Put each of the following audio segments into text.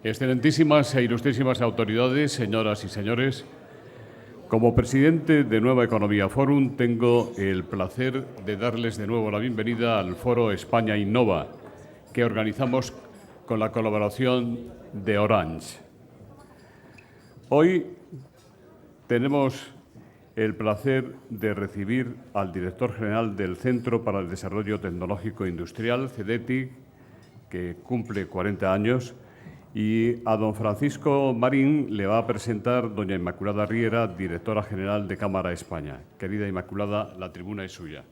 Excelentísimas e ilustrísimas autoridades, señoras y señores, como presidente de Nueva Economía Forum tengo el placer de darles de nuevo la bienvenida al Foro España Innova, que organizamos con la colaboración de Orange. Hoy tenemos el placer de recibir al director general del Centro para el Desarrollo Tecnológico Industrial, CEDETI, que cumple 40 años, y a don Francisco Marín le va a presentar doña Inmaculada Riera, directora general de Cámara España. Querida Inmaculada, la tribuna es suya.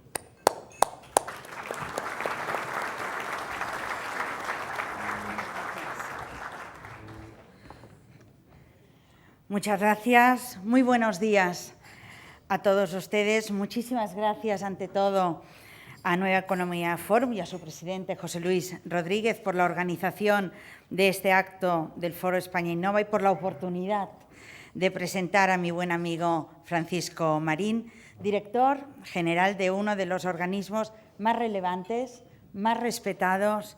Muchas gracias. Muy buenos días a todos ustedes. Muchísimas gracias, ante todo, a Nueva Economía Forum y a su presidente, José Luis Rodríguez, por la organización de este acto del Foro España Innova y por la oportunidad de presentar a mi buen amigo Francisco Marín, director general de uno de los organismos más relevantes, más respetados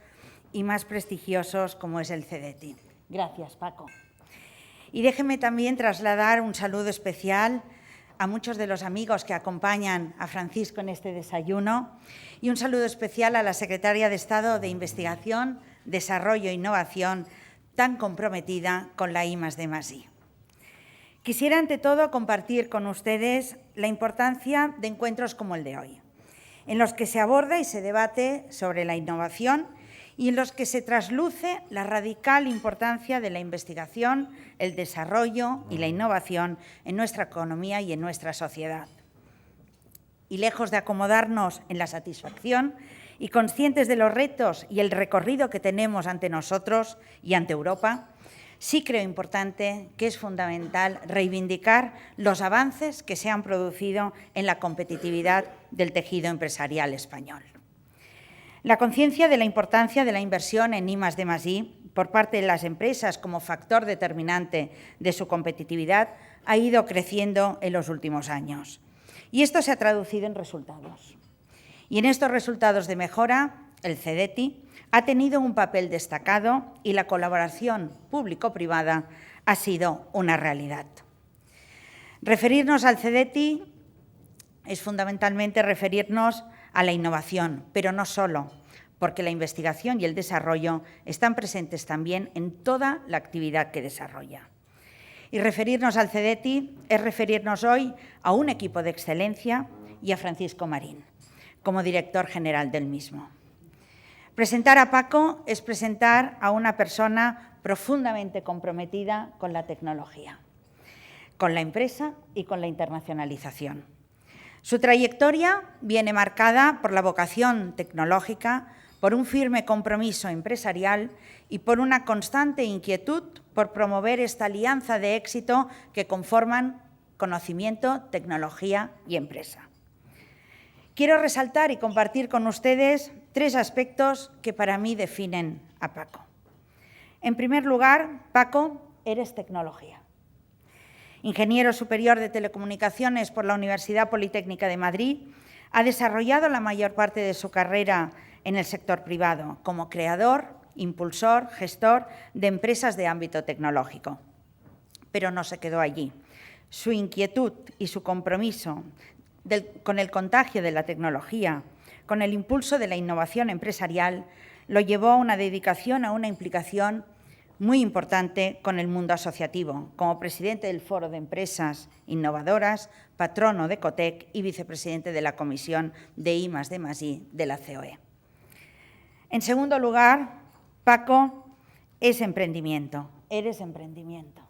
y más prestigiosos, como es el CEDETI. Gracias, Paco. Y déjeme también trasladar un saludo especial a muchos de los amigos que acompañan a Francisco en este desayuno y un saludo especial a la secretaria de Estado de Investigación, Desarrollo e Innovación, tan comprometida con la I+D+I. Quisiera, ante todo, compartir con ustedes la importancia de encuentros como el de hoy, en los que se aborda y se debate sobre la innovación y en los que se trasluce la radical importancia de la investigación, el desarrollo y la innovación en nuestra economía y en nuestra sociedad. Y lejos de acomodarnos en la satisfacción y conscientes de los retos y el recorrido que tenemos ante nosotros y ante Europa, sí creo importante que es fundamental reivindicar los avances que se han producido en la competitividad del tejido empresarial español. La conciencia de la importancia de la inversión en I+D+I por parte de las empresas como factor determinante de su competitividad ha ido creciendo en los últimos años. Y esto se ha traducido en resultados. Y en estos resultados de mejora, el CEDETI ha tenido un papel destacado y la colaboración público-privada ha sido una realidad. Referirnos al CEDETI es fundamentalmente referirnos a la innovación, pero no solo, porque la investigación y el desarrollo están presentes también en toda la actividad que desarrolla. Y referirnos al CEDETI es referirnos hoy a un equipo de excelencia y a Francisco Marín, como director general del mismo. Presentar a Paco es presentar a una persona profundamente comprometida con la tecnología, con la empresa y con la internacionalización. Su trayectoria viene marcada por la vocación tecnológica, por un firme compromiso empresarial y por una constante inquietud por promover esta alianza de éxito que conforman conocimiento, tecnología y empresa. Quiero resaltar y compartir con ustedes tres aspectos que para mí definen a Paco. En primer lugar, Paco, eres tecnología. Ingeniero superior de Telecomunicaciones por la Universidad Politécnica de Madrid, ha desarrollado la mayor parte de su carrera en el sector privado como creador, impulsor, gestor de empresas de ámbito tecnológico. Pero no se quedó allí. Su inquietud y su compromiso con el contagio de la tecnología, con el impulso de la innovación empresarial, lo llevó a una dedicación, a una implicación muy importante con el mundo asociativo, como presidente del Foro de Empresas Innovadoras, patrono de COTEC y vicepresidente de la Comisión de I+D+I de la COE. En segundo lugar, Paco es emprendimiento, eres emprendimiento.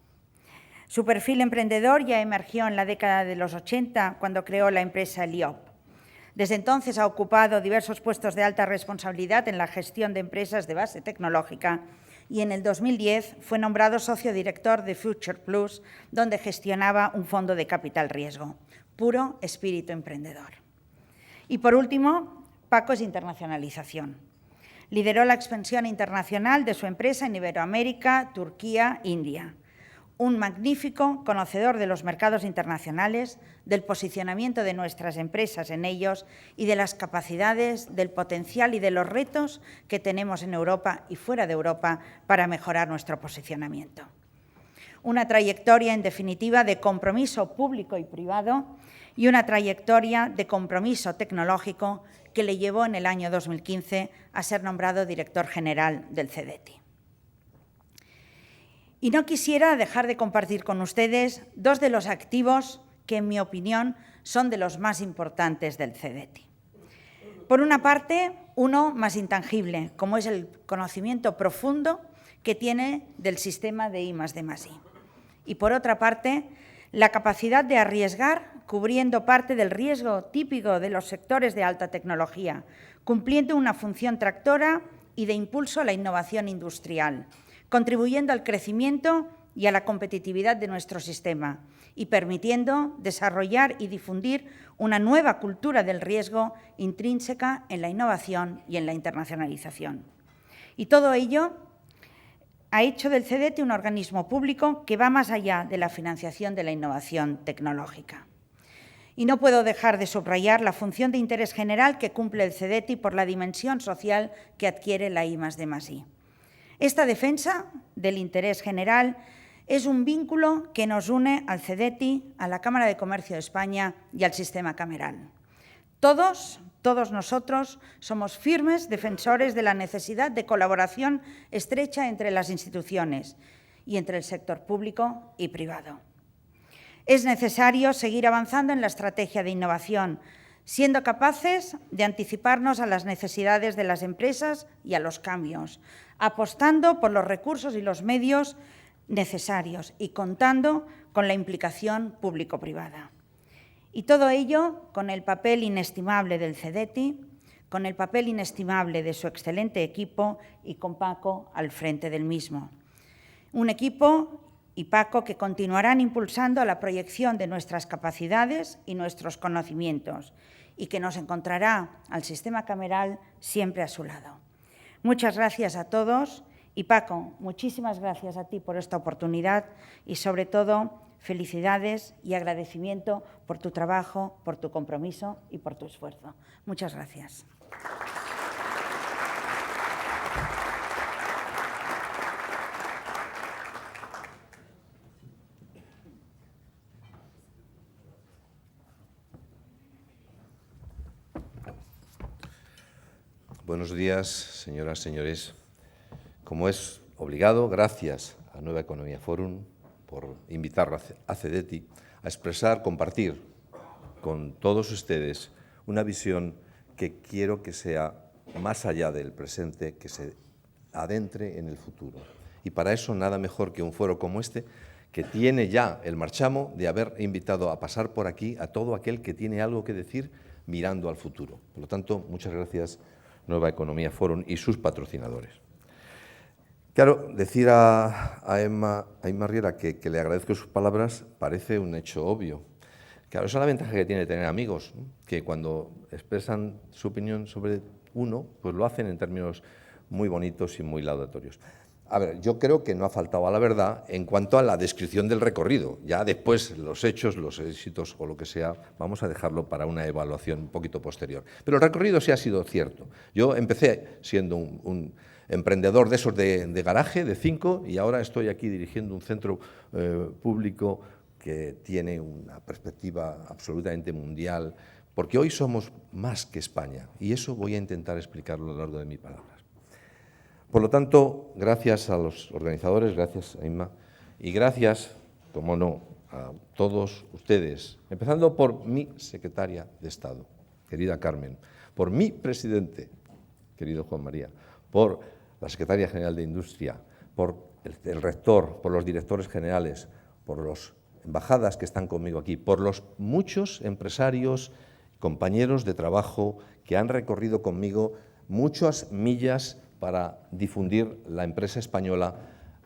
Su perfil emprendedor ya emergió en la década de los 80, cuando creó la empresa Eliop. Desde entonces ha ocupado diversos puestos de alta responsabilidad en la gestión de empresas de base tecnológica y en el 2010 fue nombrado socio director de Future Plus, donde gestionaba un fondo de capital riesgo. Puro espíritu emprendedor. Y por último, Paco es internacionalización. Lideró la expansión internacional de su empresa en Iberoamérica, Turquía, India. un magnífico conocedor de los mercados internacionales, del posicionamiento de nuestras empresas en ellos y de las capacidades, del potencial y de los retos que tenemos en Europa y fuera de Europa para mejorar nuestro posicionamiento. Una trayectoria, en definitiva, de compromiso público y privado y una trayectoria de compromiso tecnológico que le llevó en el año 2015 a ser nombrado director general del CDTI. Y no quisiera dejar de compartir con ustedes dos de los activos que, en mi opinión, son de los más importantes del CDTI. Por una parte, uno más intangible, como es el conocimiento profundo que tiene del sistema de I+D+I. Y por otra parte, la capacidad de arriesgar cubriendo parte del riesgo típico de los sectores de alta tecnología, cumpliendo una función tractora y de impulso a la innovación industrial, contribuyendo al crecimiento y a la competitividad de nuestro sistema y permitiendo desarrollar y difundir una nueva cultura del riesgo intrínseca en la innovación y en la internacionalización. Y todo ello ha hecho del CDTI un organismo público que va más allá de la financiación de la innovación tecnológica. Y no puedo dejar de subrayar la función de interés general que cumple el CDTI por la dimensión social que adquiere la I+D+I. Esta defensa del interés general es un vínculo que nos une al CDTI, a la Cámara de Comercio de España y al sistema cameral. Todos nosotros somos firmes defensores de la necesidad de colaboración estrecha entre las instituciones y entre el sector público y privado. Es necesario seguir avanzando en la estrategia de innovación, siendo capaces de anticiparnos a las necesidades de las empresas y a los cambios, apostando por los recursos y los medios necesarios y contando con la implicación público-privada. Y todo ello con el papel inestimable del CDTI, con el papel inestimable de su excelente equipo y con Paco al frente del mismo. Un equipo y Paco que continuarán impulsando la proyección de nuestras capacidades y nuestros conocimientos y que nos encontrará al sistema cameral siempre a su lado. Muchas gracias a todos y Paco, muchísimas gracias a ti por esta oportunidad y sobre todo felicidades y agradecimiento por tu trabajo, por tu compromiso y por tu esfuerzo. Muchas gracias. Buenos días, señoras, señores. Como es obligado, gracias a Nueva Economía Forum por invitar a CDTI a expresar, compartir con todos ustedes una visión que quiero que sea más allá del presente, que se adentre en el futuro. Y para eso nada mejor que un foro como este, que tiene ya el marchamo de haber invitado a pasar por aquí a todo aquel que tiene algo que decir mirando al futuro. Por lo tanto, muchas gracias Nueva Economía Forum y sus patrocinadores. Claro, decir a Emma Riera que le agradezco sus palabras parece un hecho obvio. Claro, esa es la ventaja que tiene tener amigos, ¿no? Que cuando expresan su opinión sobre uno, pues lo hacen en términos muy bonitos y muy laudatorios. A ver, yo creo que no ha faltado a la verdad en cuanto a la descripción del recorrido. Ya después los hechos, los éxitos o lo que sea, vamos a dejarlo para una evaluación un poquito posterior. Pero el recorrido sí ha sido cierto. Yo empecé siendo un emprendedor de esos de garaje, de 5, y ahora estoy aquí dirigiendo un centro público que tiene una perspectiva absolutamente mundial, porque hoy somos más que España, y eso voy a intentar explicarlo a lo largo de mis palabras. Por lo tanto, gracias a los organizadores, gracias a Inma, y gracias, como no, a todos ustedes, empezando por mi secretaria de Estado, querida Carmen, por mi presidente, querido Juan María, por la secretaria general de Industria, por el rector, por los directores generales, por las embajadas que están conmigo aquí, por los muchos empresarios, compañeros de trabajo que han recorrido conmigo muchas millas para difundir la empresa española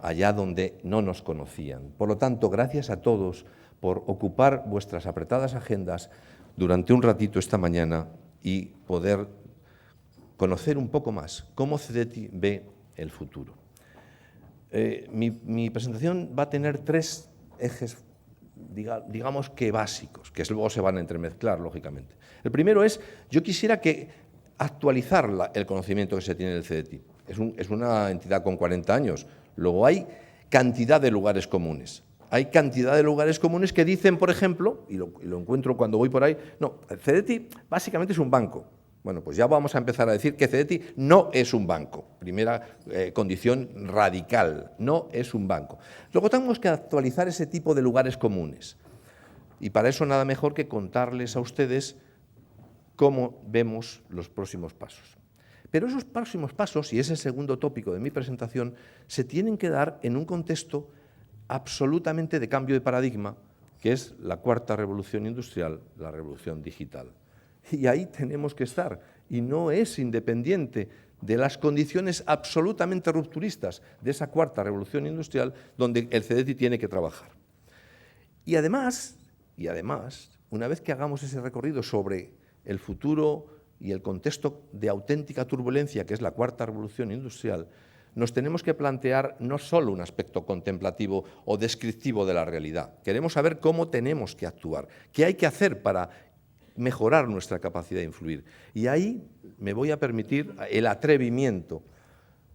allá donde no nos conocían. Por lo tanto, gracias a todos por ocupar vuestras apretadas agendas durante un ratito esta mañana y poder conocer un poco más cómo CDTI ve el futuro. Mi presentación va a tener tres ejes, digamos que básicos, que luego se van a entremezclar, lógicamente. El primero es, yo quisiera actualizar el conocimiento que se tiene del CDTI. Es una entidad con 40 años. Luego hay cantidad de lugares comunes. Hay cantidad de lugares comunes que dicen, por ejemplo, y lo encuentro cuando voy por ahí, no, el CDTI básicamente es un banco. Bueno, pues ya vamos a empezar a decir que CDTI no es un banco. Primera condición radical, no es un banco. Luego tenemos que actualizar ese tipo de lugares comunes. Y para eso nada mejor que contarles a ustedes cómo vemos los próximos pasos. Pero esos próximos pasos, y es el segundo tópico de mi presentación, se tienen que dar en un contexto absolutamente de cambio de paradigma, que es la cuarta revolución industrial, la revolución digital. Y ahí tenemos que estar, y no es independiente de las condiciones absolutamente rupturistas de esa cuarta revolución industrial donde el CDTI tiene que trabajar. Y además, una vez que hagamos ese recorrido sobre el futuro y el contexto de auténtica turbulencia que es la cuarta revolución industrial, nos tenemos que plantear no solo un aspecto contemplativo o descriptivo de la realidad. Queremos saber cómo tenemos que actuar, qué hay que hacer para mejorar nuestra capacidad de influir. Y ahí me voy a permitir el atrevimiento,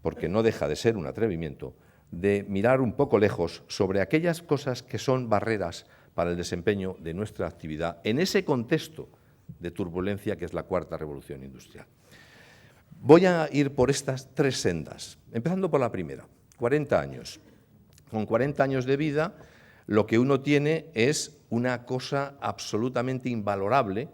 porque no deja de ser un atrevimiento, de mirar un poco lejos sobre aquellas cosas que son barreras para el desempeño de nuestra actividad en ese contexto de turbulencia que es la cuarta revolución industrial. Voy a ir por estas tres sendas, empezando por la primera, 40 años. Con 40 años de vida, lo que uno tiene es una cosa absolutamente invalorable,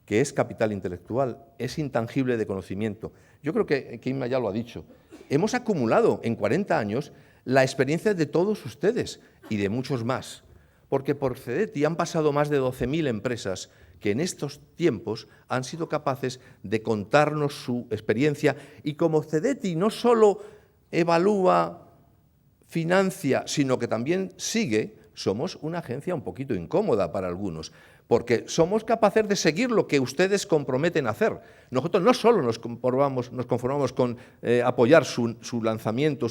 que es capital intelectual, es intangible de conocimiento. Yo creo que Inma ya lo ha dicho. Hemos acumulado en 40 años la experiencia de todos ustedes y de muchos más, porque por CDTI han pasado más de 12.000 empresas que en estos tiempos han sido capaces de contarnos su experiencia, y como CDTI no solo evalúa, financia, sino que también sigue, somos una agencia un poquito incómoda para algunos, porque somos capaces de seguir lo que ustedes comprometen a hacer. Nosotros no solo nos conformamos con apoyar su lanzamiento,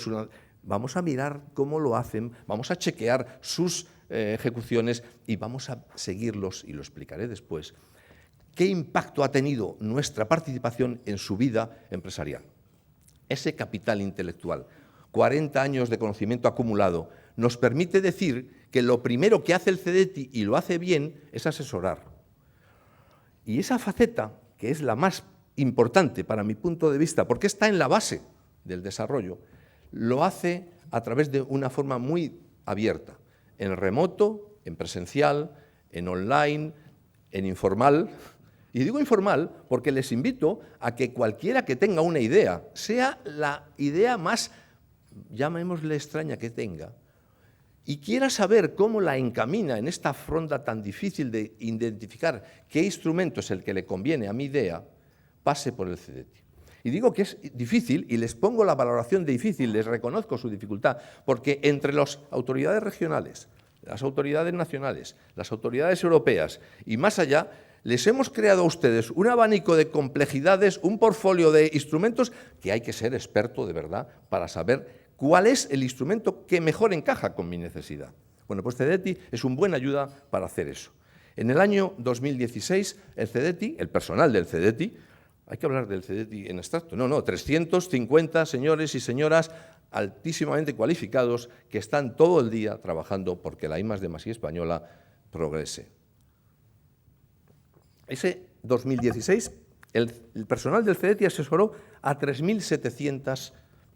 vamos a mirar cómo lo hacen, vamos a chequear sus ejecuciones y vamos a seguirlos, y lo explicaré después, qué impacto ha tenido nuestra participación en su vida empresarial. Ese capital intelectual, 40 años de conocimiento acumulado, nos permite decir que lo primero que hace el CDTI, y lo hace bien, es asesorar. Y esa faceta, que es la más importante para mi punto de vista, porque está en la base del desarrollo, lo hace a través de una forma muy abierta, en remoto, en presencial, en online, en informal. Y digo informal porque les invito a que cualquiera que tenga una idea, sea la idea más, llamémosle extraña que tenga, y quiera saber cómo la encamina en esta fronda tan difícil de identificar qué instrumento es el que le conviene a mi idea, pase por el CDTI. Y digo que es difícil, y les pongo la valoración de difícil, les reconozco su dificultad, porque entre las autoridades regionales, las autoridades nacionales, las autoridades europeas y más allá, les hemos creado a ustedes un abanico de complejidades, un portfolio de instrumentos que hay que ser experto de verdad para saber cuál es el instrumento que mejor encaja con mi necesidad. Bueno, pues CDTI es una buena ayuda para hacer eso. En el año 2016, el CDTI, el personal del CDTI, hay que hablar del CDTI en abstracto, 350 señores y señoras altísimamente cualificados que están todo el día trabajando porque la I+D+I española progrese. Ese 2016, el personal del CDTI asesoró a 3.700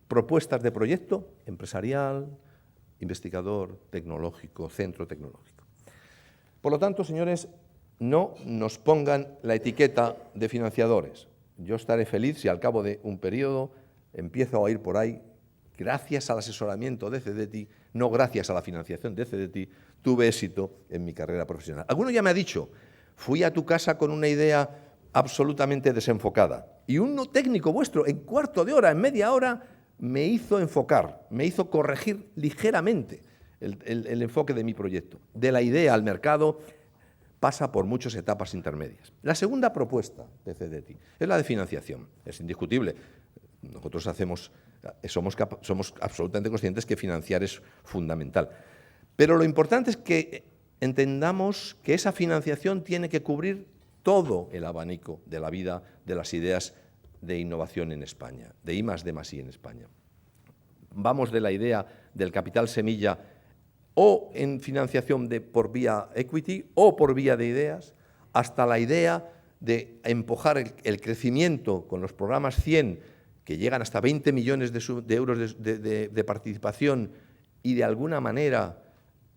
propuestas de proyecto empresarial, investigador, tecnológico, centro tecnológico. Por lo tanto, señores, no nos pongan la etiqueta de financiadores. Yo estaré feliz si al cabo de un periodo empiezo a oír por ahí, gracias al asesoramiento de CDTI, no gracias a la financiación de CDTI, tuve éxito en mi carrera profesional. Alguno ya me ha dicho, fui a tu casa con una idea absolutamente desenfocada y un técnico vuestro en cuarto de hora, en media hora, me hizo enfocar, me hizo corregir ligeramente el enfoque de mi proyecto. De la idea al mercado pasa por muchas etapas intermedias. La segunda propuesta de CDTI es la de financiación. Es indiscutible. Nosotros hacemos Somos absolutamente conscientes que financiar es fundamental. Pero lo importante es que entendamos que esa financiación tiene que cubrir todo el abanico de la vida de las ideas de innovación en España, de I+D+I en España. Vamos de la idea del capital semilla o en financiación por vía equity o por vía de ideas, hasta la idea de empujar el crecimiento con los programas 100, que llegan hasta 20 millones de euros de participación y de alguna manera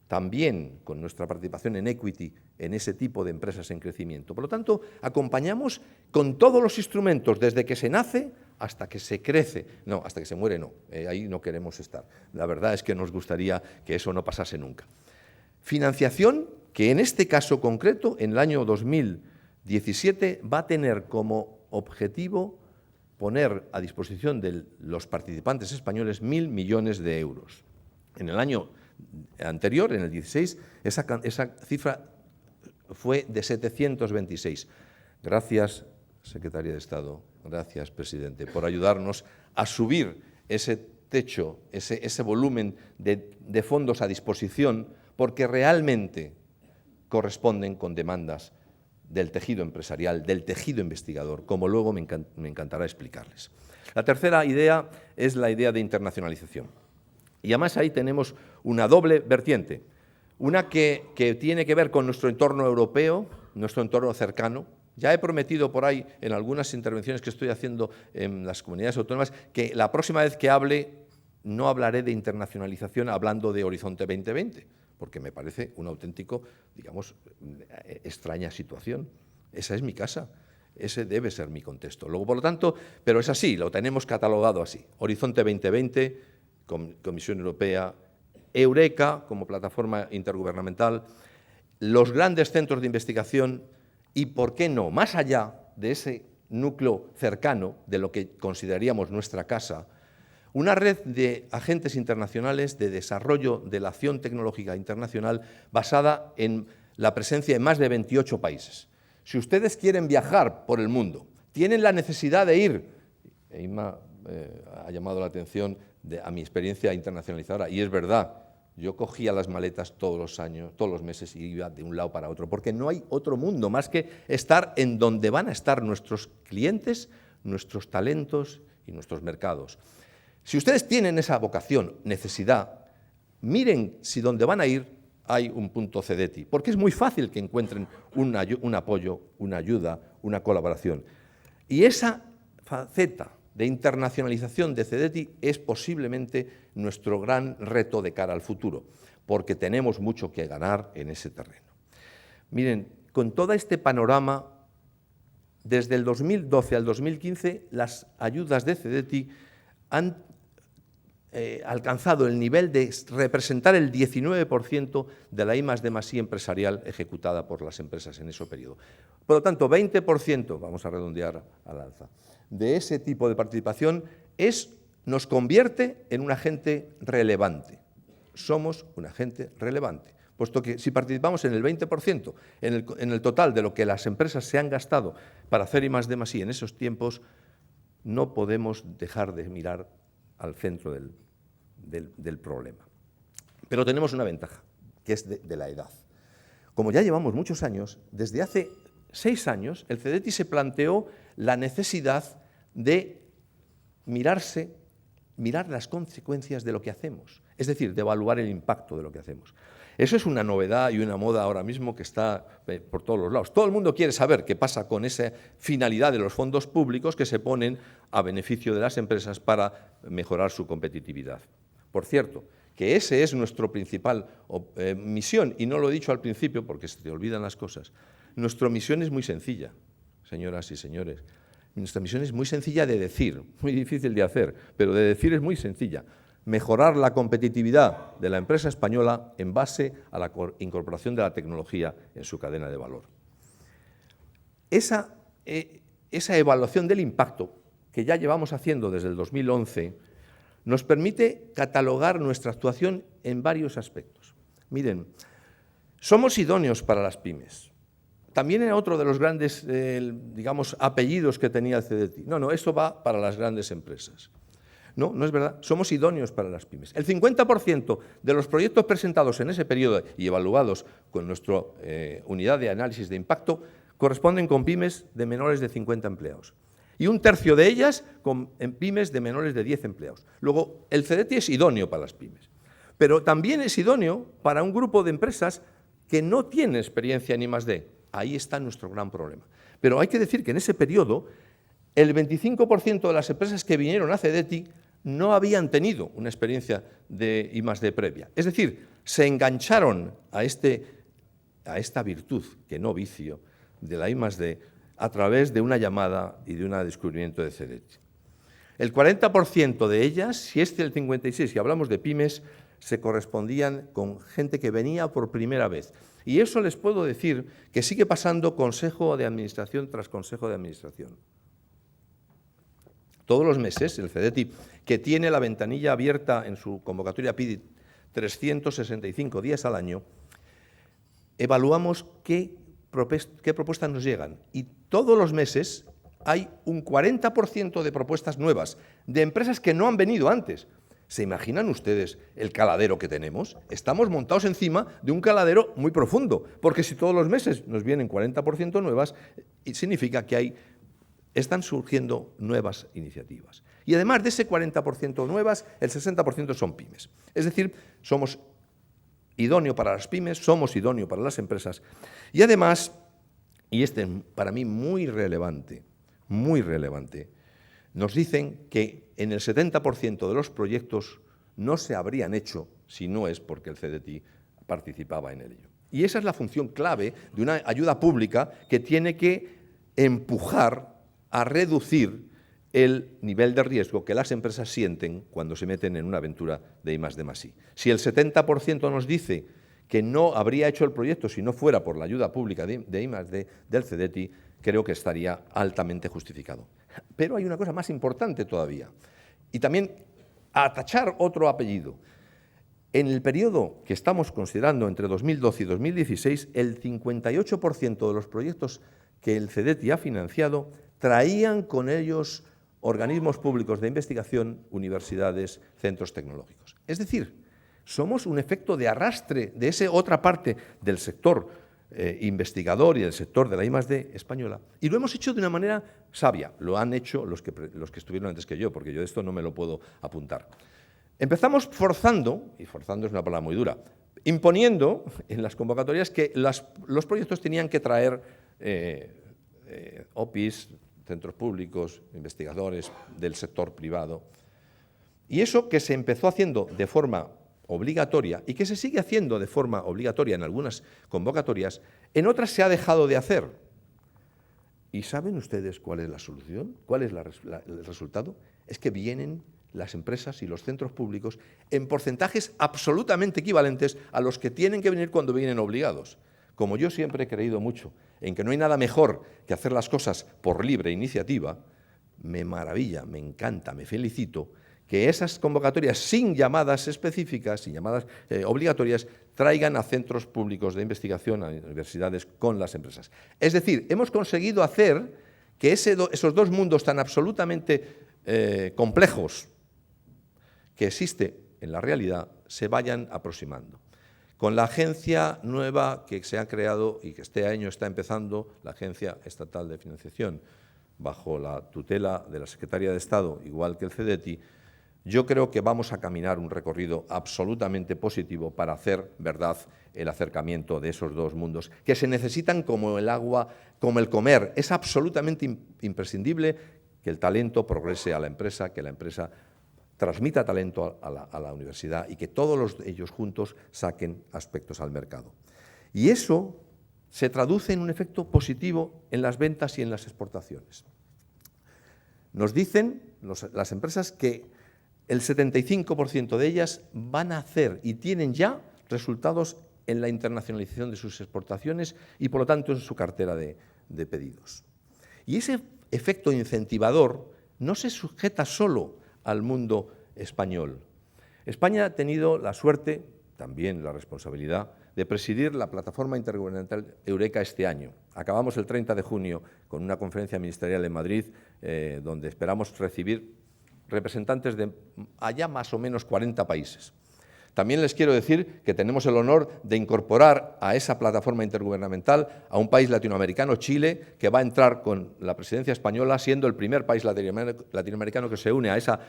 también con nuestra participación en equity en ese tipo de empresas en crecimiento. Por lo tanto, acompañamos con todos los instrumentos, desde que se nace hasta que se crece. No, hasta que se muere no, ahí no queremos estar. La verdad es que nos gustaría que eso no pasase nunca. Financiación que en este caso concreto, en el año 2017, va a tener como objetivo poner a disposición de los participantes españoles 1.000 millones de euros. En el año anterior, en el 16, esa cifra fue de 726. Gracias, Secretaria de Estado, gracias, Presidente, por ayudarnos a subir ese techo, ese volumen de fondos a disposición, porque realmente corresponden con demandas del tejido empresarial, del tejido investigador, como luego me encantará explicarles. La tercera idea es la idea de internacionalización. Y además ahí tenemos una doble vertiente, una que tiene que ver con nuestro entorno europeo, nuestro entorno cercano. Ya he prometido por ahí, en algunas intervenciones que estoy haciendo en las comunidades autónomas, que la próxima vez que hable, no hablaré de internacionalización hablando de Horizonte 2020, porque me parece un auténtico, digamos, extraña situación. Esa es mi casa, ese debe ser mi contexto. Luego, por lo tanto, pero es así, lo tenemos catalogado así. Horizonte 2020, Comisión Europea, Eureka como plataforma intergubernamental, los grandes centros de investigación y, ¿por qué no?, más allá de ese núcleo cercano de lo que consideraríamos nuestra casa, una red de agentes internacionales de desarrollo de la acción tecnológica internacional basada en la presencia en más de 28 países. Si ustedes quieren viajar por el mundo, tienen la necesidad de ir, Inma ha llamado la atención a mi experiencia internacionalizadora, y es verdad, yo cogía las maletas todos los años, todos los meses y iba de un lado para otro, porque no hay otro mundo más que estar en donde van a estar nuestros clientes, nuestros talentos y nuestros mercados. Si ustedes tienen esa vocación, necesidad, miren si donde van a ir hay un punto CEDETI, porque es muy fácil que encuentren un apoyo, una ayuda, una colaboración. Y esa faceta de internacionalización de CEDETI es posiblemente nuestro gran reto de cara al futuro, porque tenemos mucho que ganar en ese terreno. Miren, con todo este panorama, desde el 2012 al 2015, las ayudas de CEDETI han alcanzado el nivel de representar el 19% de la I+D+I empresarial ejecutada por las empresas en ese periodo. Por lo tanto, 20%, vamos a redondear al alza, de ese tipo de participación nos convierte en un agente relevante. Somos un agente relevante, puesto que si participamos en el 20%, en el total de lo que las empresas se han gastado para hacer I+D+I en esos tiempos, no podemos dejar de mirar al centro del problema. Pero tenemos una ventaja, que es de la edad. Como ya llevamos muchos años, desde hace 6 años, el CEDETI se planteó la necesidad de mirar las consecuencias de lo que hacemos, es decir, de evaluar el impacto de lo que hacemos. Eso es una novedad y una moda ahora mismo que está por todos los lados. Todo el mundo quiere saber qué pasa con esa finalidad de los fondos públicos que se ponen a beneficio de las empresas para mejorar su competitividad. Por cierto, que ese es nuestra principal misión, y no lo he dicho al principio porque se te olvidan las cosas. Nuestra misión es muy sencilla, señoras y señores. Nuestra misión es muy sencilla de decir, muy difícil de hacer, pero de decir es muy sencilla. Mejorar la competitividad de la empresa española en base a la incorporación de la tecnología en su cadena de valor. Esa evaluación del impacto que ya llevamos haciendo desde el 2011 nos permite catalogar nuestra actuación en varios aspectos. Miren, somos idóneos para las pymes. También era otro de los grandes, digamos, apellidos que tenía el CEDETI. No, esto va para las grandes empresas. No, no es verdad. Somos idóneos para las pymes. El 50% de los proyectos presentados en ese periodo y evaluados con nuestra unidad de análisis de impacto corresponden con pymes de menores de 50 empleados. Y un tercio de ellas en pymes de menores de 10 empleados. Luego, el CDT es idóneo para las pymes, pero también es idóneo para un grupo de empresas que no tiene experiencia en I+D. Ahí está nuestro gran problema. Pero hay que decir que en ese periodo el 25% de las empresas que vinieron a CDT no habían tenido una experiencia de I+D previa. Es decir, se engancharon a esta virtud, que no vicio, de la I+D a través de una llamada y de un descubrimiento de CDT. El 40% de ellas, si es del 56%, si hablamos de pymes, se correspondían con gente que venía por primera vez. Y eso les puedo decir que sigue pasando consejo de administración tras consejo de administración. Todos los meses, el CDT, que tiene la ventanilla abierta en su convocatoria PIDIT 365 días al año, evaluamos qué propuestas nos llegan. Y todos los meses hay un 40% de propuestas nuevas, de empresas que no han venido antes. ¿Se imaginan ustedes el caladero que tenemos? Estamos montados encima de un caladero muy profundo, porque si todos los meses nos vienen 40% nuevas, significa que están surgiendo nuevas iniciativas. Y además de ese 40% nuevas, el 60% son pymes. Es decir, somos idóneo para las pymes, somos idóneo para las empresas. Y además, y este es para mí muy relevante, nos dicen que en el 70% de los proyectos no se habrían hecho si no es porque el CDT participaba en ello. Y esa es la función clave de una ayuda pública que tiene que empujar a reducir el nivel de riesgo que las empresas sienten cuando se meten en una aventura de I+D+I. Si el 70% nos dice que no habría hecho el proyecto si no fuera por la ayuda pública de I+D del CDT, creo que estaría altamente justificado. Pero hay una cosa más importante todavía, y también a tachar otro apellido. En el periodo que estamos considerando entre 2012 y 2016, el 58% de los proyectos que el CDT ha financiado traían con ellos organismos públicos de investigación, universidades, centros tecnológicos. Es decir, somos un efecto de arrastre de esa otra parte del sector investigador y del sector de la I+D española, y lo hemos hecho de una manera sabia. Lo han hecho los que estuvieron antes que yo, porque yo de esto no me lo puedo apuntar. Empezamos forzando, y forzando es una palabra muy dura, imponiendo en las convocatorias que los proyectos tenían que traer OPIs, centros públicos, investigadores del sector privado. Y eso que se empezó haciendo de forma obligatoria y que se sigue haciendo de forma obligatoria en algunas convocatorias, en otras se ha dejado de hacer. ¿Y saben ustedes cuál es la solución? ¿Cuál es el resultado? Es que vienen las empresas y los centros públicos en porcentajes absolutamente equivalentes a los que tienen que venir cuando vienen obligados. Como yo siempre he creído mucho en que no hay nada mejor que hacer las cosas por libre iniciativa, me maravilla, me encanta, me felicito que esas convocatorias sin llamadas específicas, sin llamadas obligatorias, traigan a centros públicos de investigación, a universidades con las empresas. Es decir, hemos conseguido hacer que esos dos mundos tan absolutamente complejos que existe en la realidad se vayan aproximando. Con la agencia nueva que se ha creado y que este año está empezando, la Agencia Estatal de Financiación, bajo la tutela de la Secretaría de Estado, igual que el CDT, yo creo que vamos a caminar un recorrido absolutamente positivo para hacer verdad el acercamiento de esos dos mundos, que se necesitan como el agua, como el comer. Es absolutamente imprescindible que el talento progrese a la empresa, que la empresa transmita talento a la universidad y que todos ellos juntos saquen aspectos al mercado. Y eso se traduce en un efecto positivo en las ventas y en las exportaciones. Nos dicen las empresas que el 75% de ellas van a hacer y tienen ya resultados en la internacionalización de sus exportaciones y, por lo tanto, en su cartera de pedidos. Y ese efecto incentivador no se sujeta solo al mundo español. España ha tenido la suerte, también la responsabilidad, de presidir la plataforma intergubernamental Eureka este año. Acabamos el 30 de junio con una conferencia ministerial en Madrid donde esperamos recibir representantes de allá más o menos 40 países. También les quiero decir que tenemos el honor de incorporar a esa plataforma intergubernamental a un país latinoamericano, Chile, que va a entrar con la presidencia española, siendo el primer país latinoamericano que se une a esa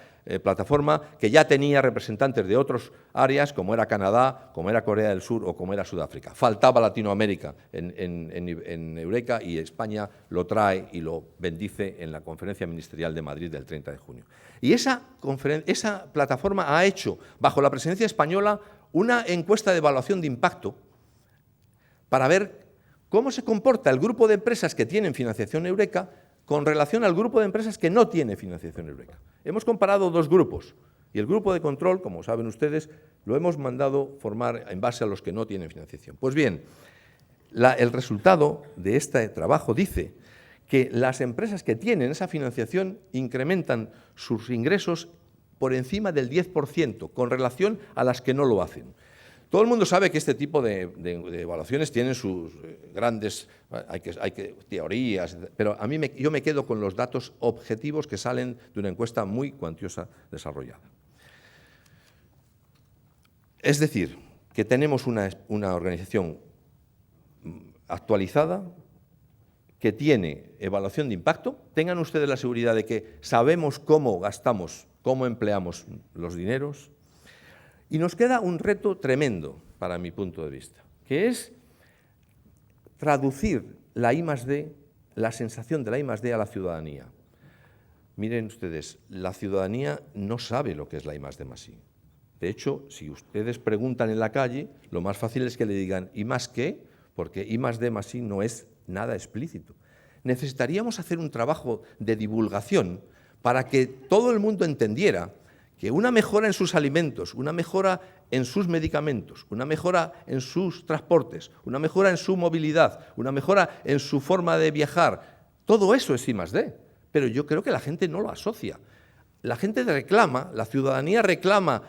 plataforma, que ya tenía representantes de otras áreas, como era Canadá, como era Corea del Sur o como era Sudáfrica. Faltaba Latinoamérica en Eureka y España lo trae y lo bendice en la Conferencia Ministerial de Madrid del 30 de junio. Y esa plataforma ha hecho, bajo la presidencia española, una encuesta de evaluación de impacto para ver cómo se comporta el grupo de empresas que tienen financiación Eureka con relación al grupo de empresas que no tiene financiación Eureka. Hemos comparado dos grupos y el grupo de control, como saben ustedes, lo hemos mandado formar en base a los que no tienen financiación. Pues bien, el resultado de este trabajo dice que las empresas que tienen esa financiación incrementan sus ingresos por encima del 10% con relación a las que no lo hacen. Todo el mundo sabe que este tipo de evaluaciones tienen sus grandes teorías, pero yo me quedo con los datos objetivos que salen de una encuesta muy cuantiosa desarrollada. Es decir, que tenemos una organización actualizada, que tiene evaluación de impacto. Tengan ustedes la seguridad de que sabemos cómo gastamos, cómo empleamos los dineros. Y nos queda un reto tremendo, para mi punto de vista, que es traducir la I+D, la sensación de la I+D a la ciudadanía. Miren ustedes, la ciudadanía no sabe lo que es la I+D+I. De hecho, si ustedes preguntan en la calle, lo más fácil es que le digan ¿y más qué? Porque I+D+I no es nada explícito. Necesitaríamos hacer un trabajo de divulgación para que todo el mundo entendiera que una mejora en sus alimentos, una mejora en sus medicamentos, una mejora en sus transportes, una mejora en su movilidad, una mejora en su forma de viajar, todo eso es I+D, pero yo creo que la gente no lo asocia. La gente reclama, la ciudadanía reclama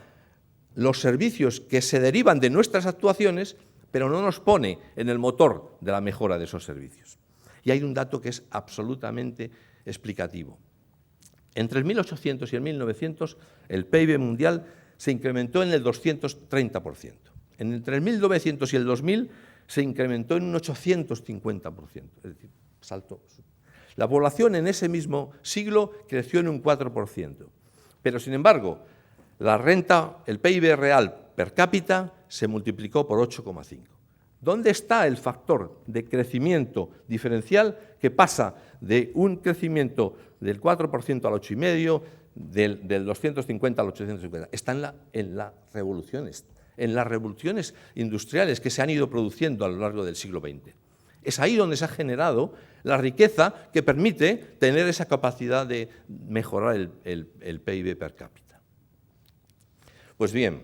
los servicios que se derivan de nuestras actuaciones, pero no nos pone en el motor de la mejora de esos servicios. Y hay un dato que es absolutamente explicativo. Entre el 1800 y el 1900, el PIB mundial se incrementó en el 230%. Entre el 1900 y el 2000 se incrementó en un 850%, es decir, saltó. La población en ese mismo siglo creció en un 4%. Pero, sin embargo, la renta, el PIB real per cápita se multiplicó por 8,5. ¿Dónde está el factor de crecimiento diferencial que pasa de un crecimiento del 4% al 8,5%, del 250 al 850? Está en las revoluciones industriales que se han ido produciendo a lo largo del siglo XX. Es ahí donde se ha generado la riqueza que permite tener esa capacidad de mejorar el PIB per cápita. Pues bien,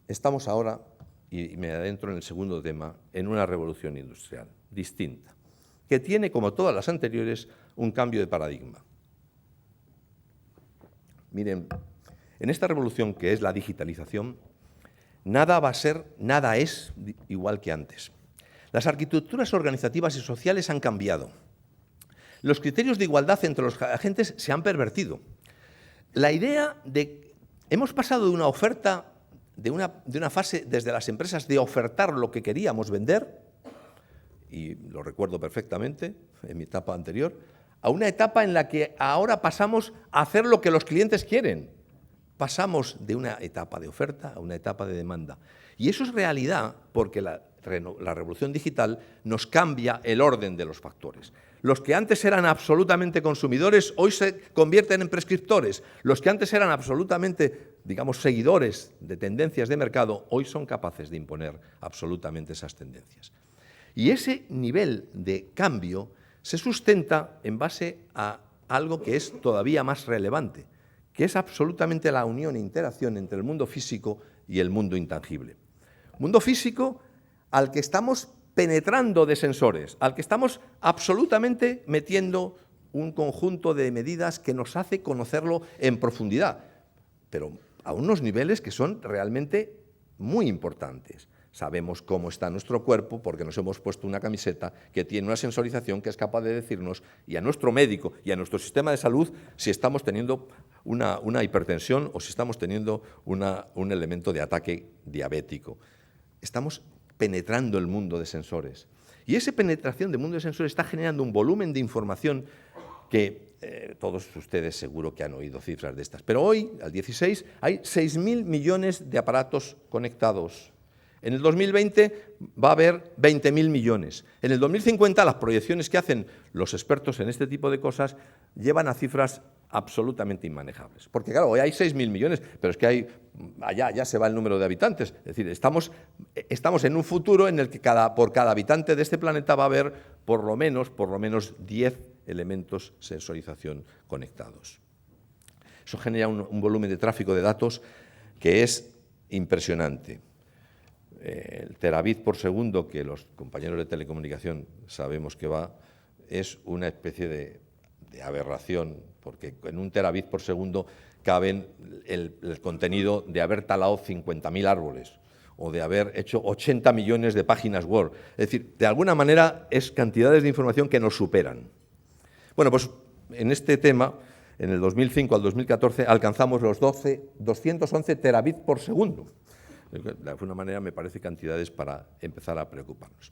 estamos ahora, y me adentro en el segundo tema, en una revolución industrial distinta, que tiene, como todas las anteriores, un cambio de paradigma. Miren, en esta revolución que es la digitalización, nada es igual que antes. Las arquitecturas organizativas y sociales han cambiado. Los criterios de igualdad entre los agentes se han pervertido. La idea de... Hemos pasado de una oferta, de una fase desde las empresas de ofertar lo que queríamos vender, y lo recuerdo perfectamente en mi etapa anterior, a una etapa en la que ahora pasamos a hacer lo que los clientes quieren. Pasamos de una etapa de oferta a una etapa de demanda. Y eso es realidad porque la revolución digital nos cambia el orden de los factores. Los que antes eran absolutamente consumidores, hoy se convierten en prescriptores. Los que antes eran absolutamente, digamos, seguidores de tendencias de mercado, hoy son capaces de imponer absolutamente esas tendencias. Y ese nivel de cambio se sustenta en base a algo que es todavía más relevante, que es absolutamente la unión e interacción entre el mundo físico y el mundo intangible. Mundo físico al que estamos penetrando de sensores, al que estamos absolutamente metiendo un conjunto de medidas que nos hace conocerlo en profundidad, pero a unos niveles que son realmente muy importantes. Sabemos cómo está nuestro cuerpo porque nos hemos puesto una camiseta que tiene una sensorización que es capaz de decirnos, y a nuestro médico y a nuestro sistema de salud, si estamos teniendo una hipertensión o si estamos teniendo un elemento de ataque diabético. Estamos penetrando el mundo de sensores. Y esa penetración del mundo de sensores está generando un volumen de información que todos ustedes seguro que han oído cifras de estas. Pero hoy, al 16, hay 6.000 millones de aparatos conectados. En el 2020 va a haber 20.000 millones. En el 2050 las proyecciones que hacen los expertos en este tipo de cosas llevan a cifras absolutamente inmanejables. Porque claro, hoy hay 6.000 millones, pero es que allá ya se va el número de habitantes. Es decir, estamos en un futuro en el que por cada habitante de este planeta va a haber por lo menos 10 elementos sensorización conectados. Eso genera un volumen de tráfico de datos que es impresionante. El terabit por segundo, que los compañeros de telecomunicación sabemos que es una especie de aberración, porque en un terabit por segundo caben el contenido de haber talado 50.000 árboles o de haber hecho 80 millones de páginas Word. Es decir, de alguna manera es cantidades de información que nos superan. Bueno, pues en este tema, en el 2005 al 2014, alcanzamos los 211 terabits por segundo. De alguna manera me parece cantidades para empezar a preocuparnos.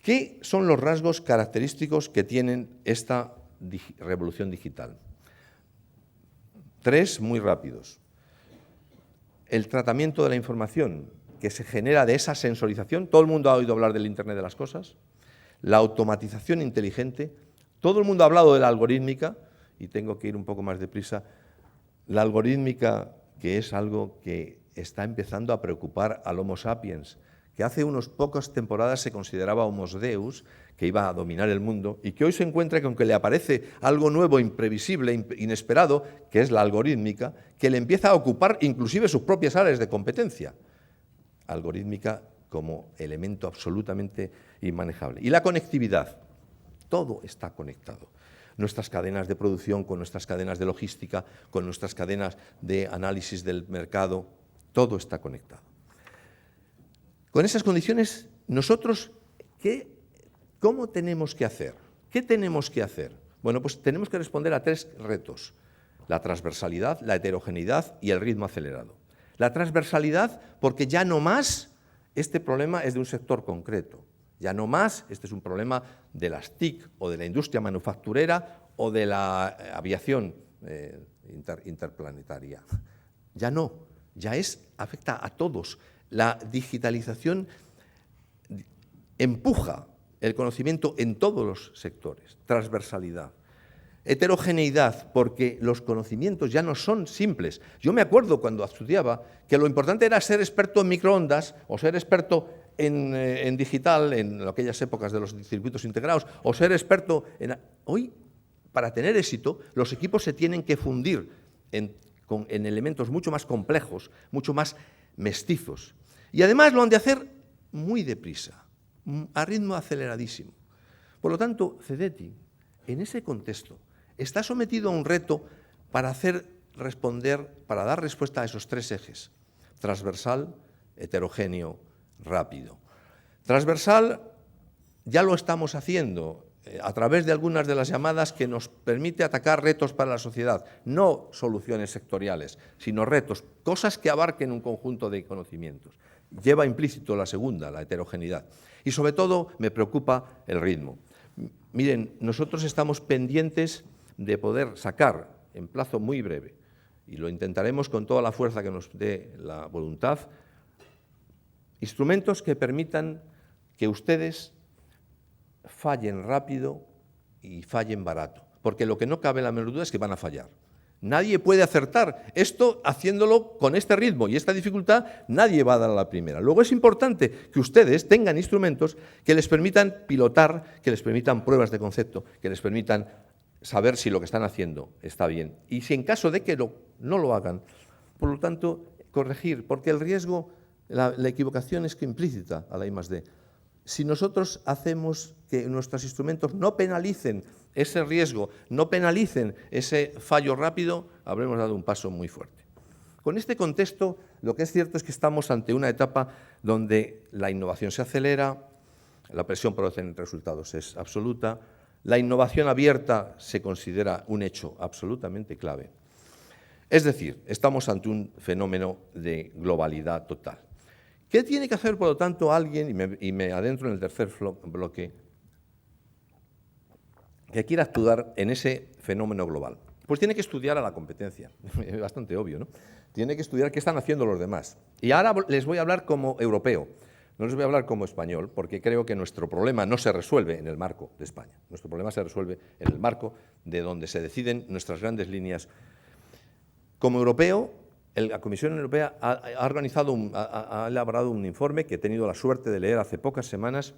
¿Qué son los rasgos característicos que tienen esta revolución digital? 3 muy rápidos. El tratamiento de la información que se genera de esa sensorización. Todo el mundo ha oído hablar del Internet de las cosas. La automatización inteligente. Todo el mundo ha hablado de la algorítmica, y tengo que ir un poco más deprisa. La algorítmica, que es algo que está empezando a preocupar al Homo sapiens, que hace unas pocas temporadas se consideraba Homo Deus, que iba a dominar el mundo, y que hoy se encuentra que aunque le aparece algo nuevo, imprevisible, inesperado, que es la algorítmica, que le empieza a ocupar inclusive sus propias áreas de competencia. Algorítmica como elemento absolutamente inmanejable. Y la conectividad. Todo está conectado. Nuestras cadenas de producción con nuestras cadenas de logística, con nuestras cadenas de análisis del mercado, todo está conectado. Con esas condiciones, nosotros, ¿cómo tenemos que hacer? ¿Qué tenemos que hacer? Bueno, pues tenemos que responder a 3 retos: la transversalidad, la heterogeneidad y el ritmo acelerado. La transversalidad, porque ya no más este problema es de un sector concreto. Ya no más, este es un problema de las TIC o de la industria manufacturera o de la aviación interplanetaria. Ya no, afecta a todos. La digitalización empuja el conocimiento en todos los sectores. Transversalidad. Heterogeneidad, porque los conocimientos ya no son simples. Yo me acuerdo cuando estudiaba que lo importante era ser experto en microondas o ser experto en digital, en aquellas épocas de los circuitos integrados, o ser experto en... Hoy, para tener éxito, los equipos se tienen que fundir en elementos mucho más complejos, mucho más mestizos. Y además lo han de hacer muy deprisa, a ritmo aceleradísimo. Por lo tanto, CEDETI, en ese contexto, está sometido a un reto para dar respuesta a esos 3 ejes: transversal, heterogéneo, rápido. Transversal ya lo estamos haciendo a través de algunas de las llamadas que nos permite atacar retos para la sociedad, no soluciones sectoriales, sino retos, cosas que abarquen un conjunto de conocimientos. Lleva implícito la segunda, la heterogeneidad. Y sobre todo me preocupa el ritmo. Miren, nosotros estamos pendientes de poder sacar en plazo muy breve, y lo intentaremos con toda la fuerza que nos dé la voluntad, instrumentos que permitan que ustedes fallen rápido y fallen barato, porque lo que no cabe en la menor duda es que van a fallar. Nadie puede acertar. Esto, haciéndolo con este ritmo y esta dificultad, nadie va a dar a la primera. Luego es importante que ustedes tengan instrumentos que les permitan pilotar, que les permitan pruebas de concepto, que les permitan saber si lo que están haciendo está bien. Y si en caso de que no lo hagan, por lo tanto, corregir, porque el riesgo, la equivocación es que implícita a la I+D. Si nosotros hacemos que nuestros instrumentos no penalicen ese riesgo, no penalicen ese fallo rápido, habremos dado un paso muy fuerte. Con este contexto, lo que es cierto es que estamos ante una etapa donde la innovación se acelera, la presión por obtener resultados es absoluta, la innovación abierta se considera un hecho absolutamente clave. Es decir, estamos ante un fenómeno de globalidad total. ¿Qué tiene que hacer, por lo tanto, alguien, y me adentro en el tercer bloque, que quiera actuar en ese fenómeno global? Pues tiene que estudiar a la competencia, es bastante obvio, ¿no? Tiene que estudiar qué están haciendo los demás. Y ahora les voy a hablar como europeo, no les voy a hablar como español, porque creo que nuestro problema no se resuelve en el marco de España. Nuestro problema se resuelve en el marco de donde se deciden nuestras grandes líneas. Como europeo, la Comisión Europea ha elaborado un informe que he tenido la suerte de leer hace pocas semanas,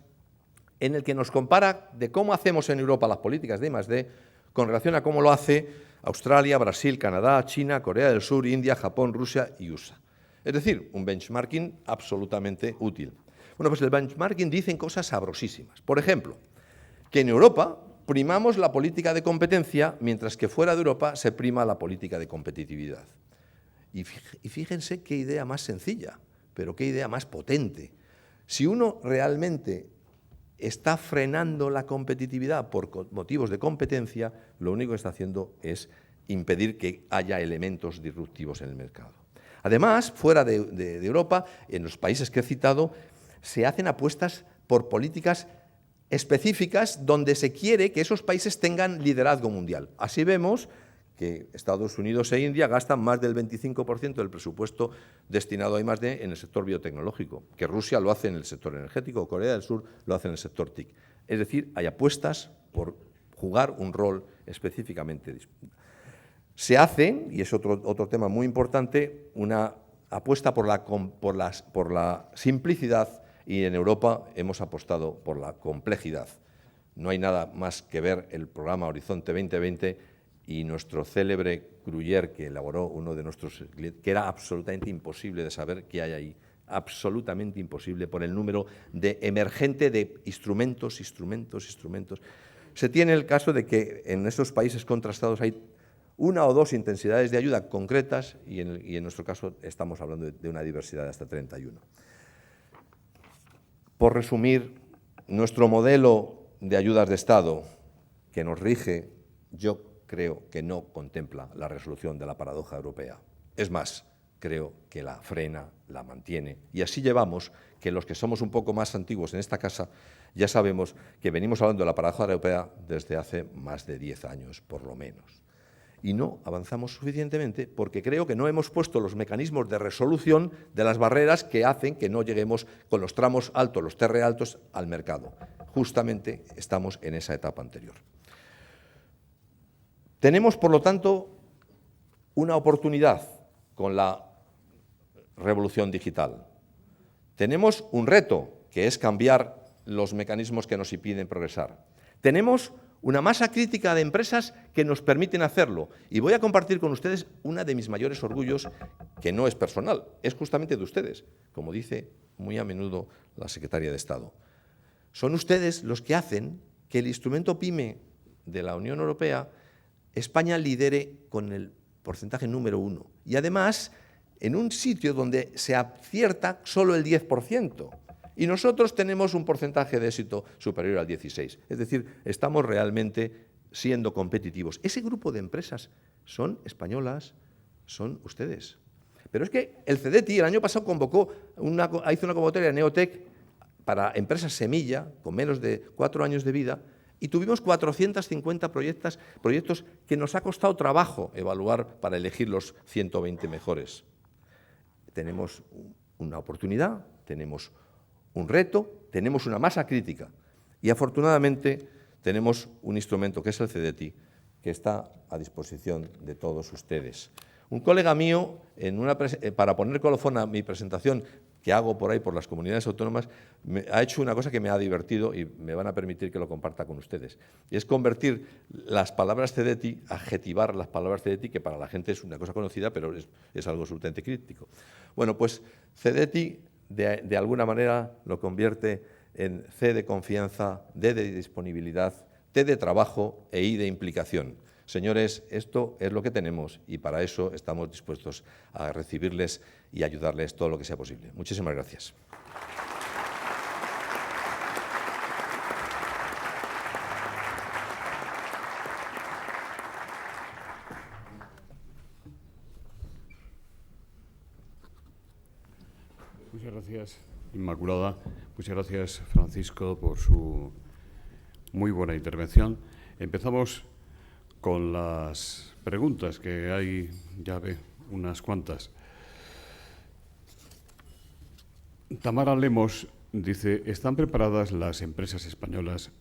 en el que nos compara de cómo hacemos en Europa las políticas de I+D con relación a cómo lo hace Australia, Brasil, Canadá, China, Corea del Sur, India, Japón, Rusia y USA. Es decir, un benchmarking absolutamente útil. Bueno, pues el benchmarking dice cosas sabrosísimas. Por ejemplo, que en Europa primamos la política de competencia, mientras que fuera de Europa se prima la política de competitividad. Y fíjense qué idea más sencilla, pero qué idea más potente. Si uno realmente está frenando la competitividad por motivos de competencia, lo único que está haciendo es impedir que haya elementos disruptivos en el mercado. Además, fuera de Europa, en los países que he citado, se hacen apuestas por políticas específicas donde se quiere que esos países tengan liderazgo mundial. Así vemos que Estados Unidos e India gastan más del 25% del presupuesto destinado a I+D en el sector biotecnológico, que Rusia lo hace en el sector energético, Corea del Sur lo hace en el sector TIC. Es decir, hay apuestas por jugar un rol específicamente. Se hace, y es otro tema muy importante, una apuesta por la simplicidad, y en Europa hemos apostado por la complejidad. No hay nada más que ver el programa Horizonte 2020 y nuestro célebre Gruyère, que elaboró uno de nuestros clientes, que era absolutamente imposible de saber qué hay ahí, absolutamente imposible por el número emergente de instrumentos. Se tiene el caso de que en esos países contrastados hay una o dos intensidades de ayuda concretas y en nuestro caso estamos hablando de una diversidad de hasta 31. Por resumir, nuestro modelo de ayudas de Estado que nos rige, yo creo que no contempla la resolución de la paradoja europea. Es más, creo que la frena, la mantiene. Y así llevamos que los que somos un poco más antiguos en esta casa ya sabemos que venimos hablando de la paradoja europea desde hace más de 10 años, por lo menos. Y no avanzamos suficientemente porque creo que no hemos puesto los mecanismos de resolución de las barreras que hacen que no lleguemos con los tramos altos, los TR altos, al mercado. Justamente estamos en esa etapa anterior. Tenemos, por lo tanto, una oportunidad con la revolución digital. Tenemos un reto, que es cambiar los mecanismos que nos impiden progresar. Tenemos una masa crítica de empresas que nos permiten hacerlo. Y voy a compartir con ustedes una de mis mayores orgullos, que no es personal, es justamente de ustedes, como dice muy a menudo la Secretaria de Estado. Son ustedes los que hacen que el instrumento PYME de la Unión Europea, España lidere con el porcentaje número 1. Y además, en un sitio donde se acierta solo el 10%. Y nosotros tenemos un porcentaje de éxito superior al 16%. Es decir, estamos realmente siendo competitivos. Ese grupo de empresas son españolas, son ustedes. Pero es que el CEDETI el año pasado hizo una convocatoria Neotec para empresas semilla, con menos de 4 años de vida, y tuvimos 450 proyectos que nos ha costado trabajo evaluar para elegir los 120 mejores. Tenemos una oportunidad, tenemos un reto, tenemos una masa crítica y afortunadamente tenemos un instrumento que es el CEDETI que está a disposición de todos ustedes. Un colega mío, para poner colofón a mi presentación que hago por ahí por las comunidades autónomas, ha hecho una cosa que me ha divertido y me van a permitir que lo comparta con ustedes. Y es convertir las palabras CEDETI, adjetivar las palabras CEDETI, que para la gente es una cosa conocida, pero es algo absolutamente crítico. Bueno, pues CEDETI de alguna manera lo convierte en C de confianza, D de disponibilidad, T de trabajo e I de implicación. Señores, esto es lo que tenemos y para eso estamos dispuestos a recibirles y ayudarles todo lo que sea posible. Muchísimas gracias. gracias, Inmaculada. Muchas gracias, Francisco, por su muy buena intervención. Empezamos con las preguntas, que hay, ya ve, unas cuantas. Tamara Lemos dice, ¿están preparadas las empresas españolas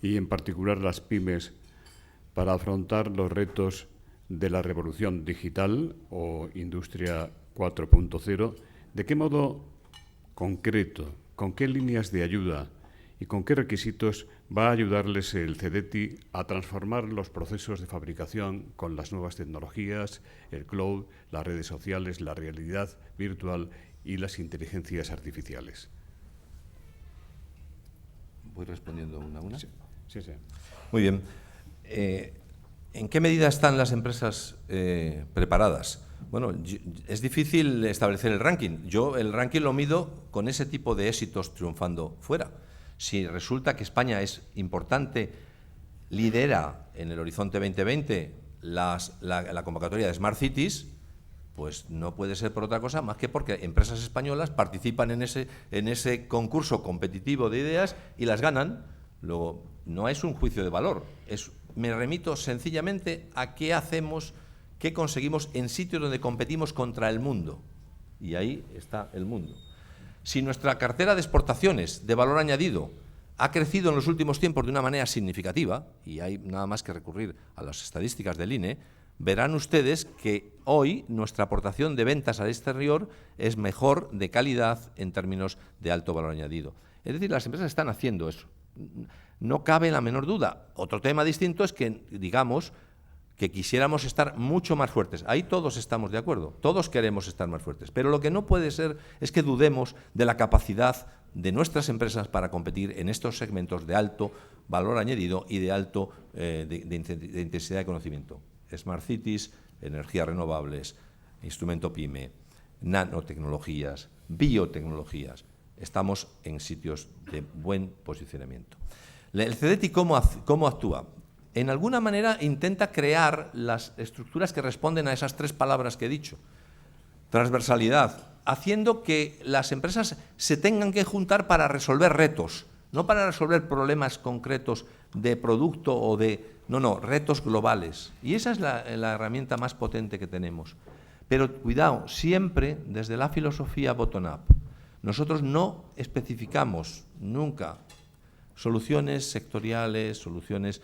y en particular las pymes para afrontar los retos de la revolución digital o industria 4.0? ¿De qué modo concreto, con qué líneas de ayuda y con qué requisitos va a ayudarles el CEDETI a transformar los procesos de fabricación con las nuevas tecnologías, el cloud, las redes sociales, la realidad virtual y las inteligencias artificiales? ¿Voy respondiendo una a una? Sí. Muy bien. ¿En qué medida están las empresas preparadas? Bueno, es difícil establecer el ranking. Yo el ranking lo mido con ese tipo de éxitos triunfando fuera. Si resulta que España es importante, lidera en el Horizonte 2020 la convocatoria de Smart Cities, pues no puede ser por otra cosa más que porque empresas españolas participan en ese concurso competitivo de ideas y las ganan. Luego, no es un juicio de valor, me remito sencillamente a qué hacemos, qué conseguimos en sitios donde competimos contra el mundo. Y ahí está el mundo. Si nuestra cartera de exportaciones de valor añadido ha crecido en los últimos tiempos de una manera significativa, y hay nada más que recurrir a las estadísticas del INE, verán ustedes que hoy nuestra aportación de ventas al exterior es mejor de calidad en términos de alto valor añadido. Es decir, las empresas están haciendo eso. No cabe la menor duda. Otro tema distinto es que, digamos, que quisiéramos estar mucho más fuertes. Ahí todos estamos de acuerdo, todos queremos estar más fuertes. Pero lo que no puede ser es que dudemos de la capacidad de nuestras empresas para competir en estos segmentos de alto valor añadido y de alto de intensidad de conocimiento. Smart Cities, energías renovables, instrumento PYME, nanotecnologías, biotecnologías. Estamos en sitios de buen posicionamiento. El CEDETI, ¿cómo actúa? En alguna manera intenta crear las estructuras que responden a esas tres palabras que he dicho. Transversalidad, haciendo que las empresas se tengan que juntar para resolver retos, no para resolver problemas concretos de producto o de... No, retos globales. Y esa es la herramienta más potente que tenemos. Pero cuidado, siempre desde la filosofía bottom-up. Nosotros no especificamos nunca soluciones sectoriales, soluciones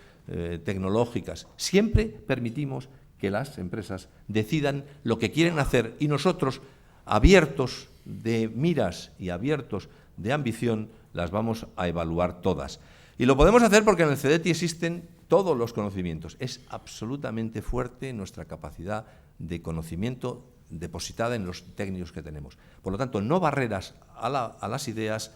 tecnológicas. Siempre permitimos que las empresas decidan lo que quieren hacer y nosotros, abiertos de miras y abiertos de ambición, las vamos a evaluar todas. Y lo podemos hacer porque en el CEDETI existen todos los conocimientos. Es absolutamente fuerte nuestra capacidad de conocimiento depositada en los técnicos que tenemos. Por lo tanto, no barreras a las ideas,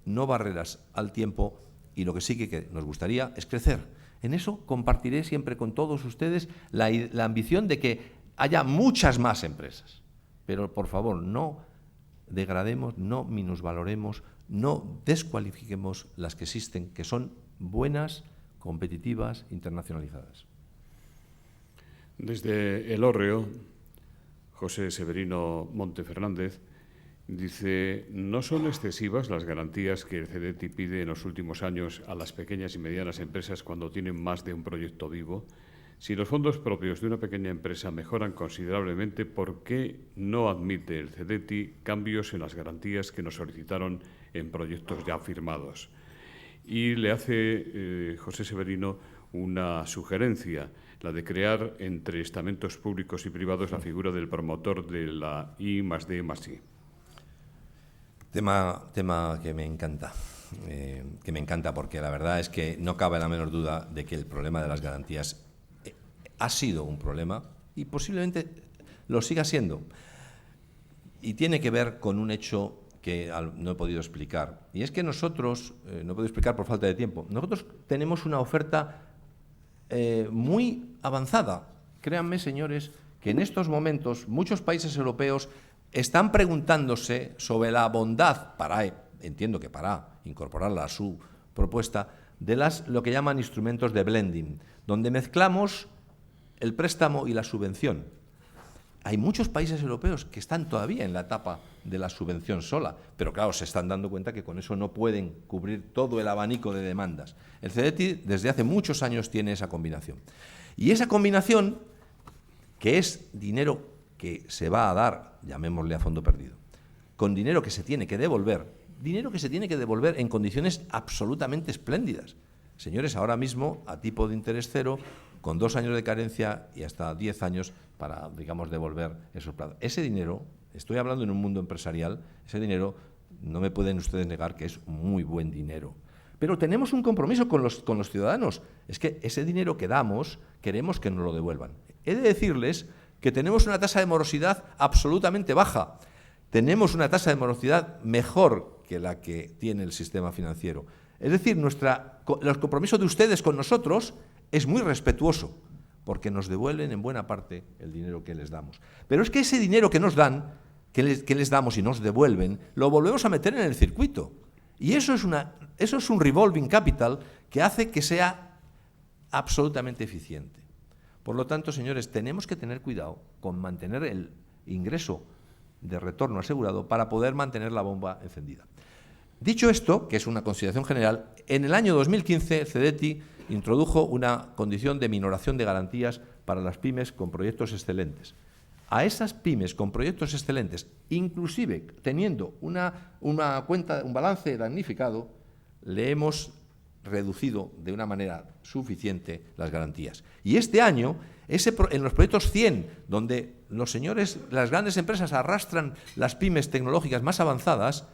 no barreras al tiempo, y lo que sí que nos gustaría es crecer. En eso compartiré siempre con todos ustedes la ambición de que haya muchas más empresas. Pero, por favor, no degrademos, no minusvaloremos, no descualifiquemos las que existen, que son buenas, competitivas, internacionalizadas. Desde El Hórreo, José Severino Montefernández dice, ¿no son excesivas las garantías que el CEDETI pide en los últimos años a las pequeñas y medianas empresas cuando tienen más de un proyecto vivo? Si los fondos propios de una pequeña empresa mejoran considerablemente, ¿por qué no admite el CEDETI cambios en las garantías que nos solicitaron en proyectos ya firmados? Y le hace José Severino una sugerencia, la de crear entre estamentos públicos y privados la figura del promotor de la I+D+I. Tema que me encanta porque la verdad es que no cabe la menor duda de que el problema de las garantías ha sido un problema y posiblemente lo siga siendo. Y tiene que ver con un hecho que no he podido explicar. Y es que nosotros, no he podido explicar por falta de tiempo, nosotros tenemos una oferta muy avanzada. Créanme, señores, que en estos momentos muchos países europeos están preguntándose sobre la bondad, entiendo que para incorporarla a su propuesta, de lo que llaman instrumentos de blending, donde mezclamos el préstamo y la subvención. hay muchos países europeos que están todavía en la etapa de la subvención sola, pero claro, se están dando cuenta que con eso no pueden cubrir todo el abanico de demandas. El CDTI desde hace muchos años tiene esa combinación. Y esa combinación, que es dinero que se va a dar, llamémosle a fondo perdido, con dinero que se tiene que devolver en condiciones absolutamente espléndidas. Señores, ahora mismo, a tipo de interés cero, con 2 años de carencia y hasta 10 años para, digamos, devolver esos plazos. Ese dinero, estoy hablando en un mundo empresarial, ese dinero no me pueden ustedes negar que es muy buen dinero. Pero tenemos un compromiso con los ciudadanos. Es que ese dinero que damos, queremos que nos lo devuelvan. He de decirles que tenemos una tasa de morosidad absolutamente baja. Tenemos una tasa de morosidad mejor que la que tiene el sistema financiero. Es decir, los compromisos de ustedes con nosotros es muy respetuoso, porque nos devuelven en buena parte el dinero que les damos. Pero es que ese dinero que nos dan, que les damos y nos devuelven, lo volvemos a meter en el circuito. Y eso es un revolving capital que hace que sea absolutamente eficiente. Por lo tanto, señores, tenemos que tener cuidado con mantener el ingreso de retorno asegurado para poder mantener la bomba encendida. Dicho esto, que es una consideración general, en el año 2015 el CDTI introdujo una condición de minoración de garantías para las pymes con proyectos excelentes. A esas pymes con proyectos excelentes, inclusive teniendo un balance damnificado, le hemos reducido de una manera suficiente las garantías. Y este año, en los proyectos 100, donde las grandes empresas arrastran las pymes tecnológicas más avanzadas,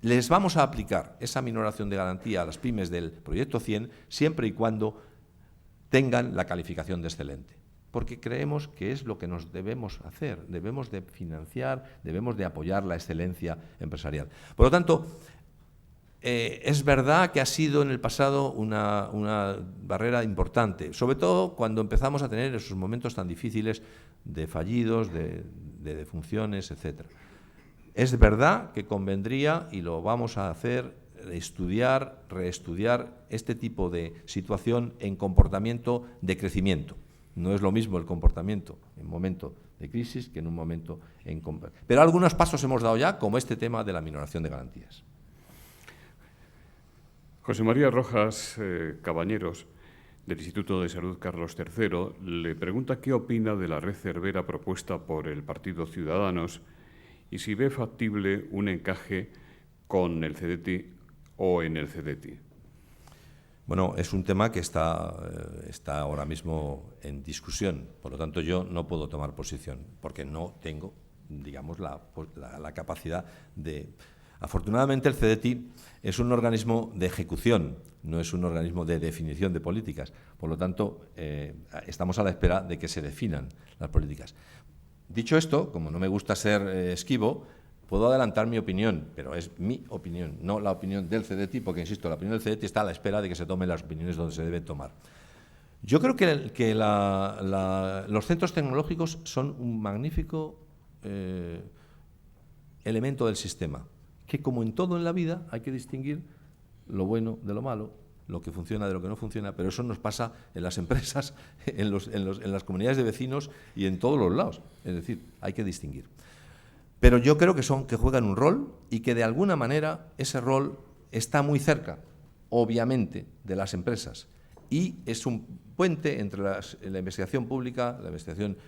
les vamos a aplicar esa minoración de garantía a las pymes del proyecto 100 siempre y cuando tengan la calificación de excelente. Porque creemos que es lo que nos debemos hacer, debemos de financiar, debemos de apoyar la excelencia empresarial. Por lo tanto, es verdad que ha sido en el pasado una barrera importante, sobre todo cuando empezamos a tener esos momentos tan difíciles de fallidos, de defunciones, etcétera. Es verdad que convendría, y lo vamos a hacer, reestudiar este tipo de situación en comportamiento de crecimiento. No es lo mismo el comportamiento en un momento de crisis que en un momento en... Pero algunos pasos hemos dado ya, como este tema de la minoración de garantías. José María Rojas Cabañeros, del Instituto de Salud Carlos III, le pregunta qué opina de la red Cervera propuesta por el Partido Ciudadanos y si ve factible un encaje con el CDTI o en el CDTI. Bueno, es un tema que está ahora mismo en discusión, por lo tanto yo no puedo tomar posición, porque no tengo, digamos, la capacidad de... Afortunadamente el CDTI es un organismo de ejecución, no es un organismo de definición de políticas, por lo tanto estamos a la espera de que se definan las políticas. Dicho esto, como no me gusta ser esquivo, puedo adelantar mi opinión, pero es mi opinión, no la opinión del CDTI, porque, insisto, la opinión del CDTI está a la espera de que se tomen las opiniones donde se deben tomar. Yo creo que los centros tecnológicos son un magnífico elemento del sistema, que, como en todo en la vida, hay que distinguir lo bueno de lo malo, lo que funciona de lo que no funciona, pero eso nos pasa en las empresas, en las comunidades de vecinos y en todos los lados. Es decir, hay que distinguir. Pero yo creo que juegan un rol y que de alguna manera ese rol está muy cerca, obviamente, de las empresas. Y es un puente entre la investigación pública, la investigación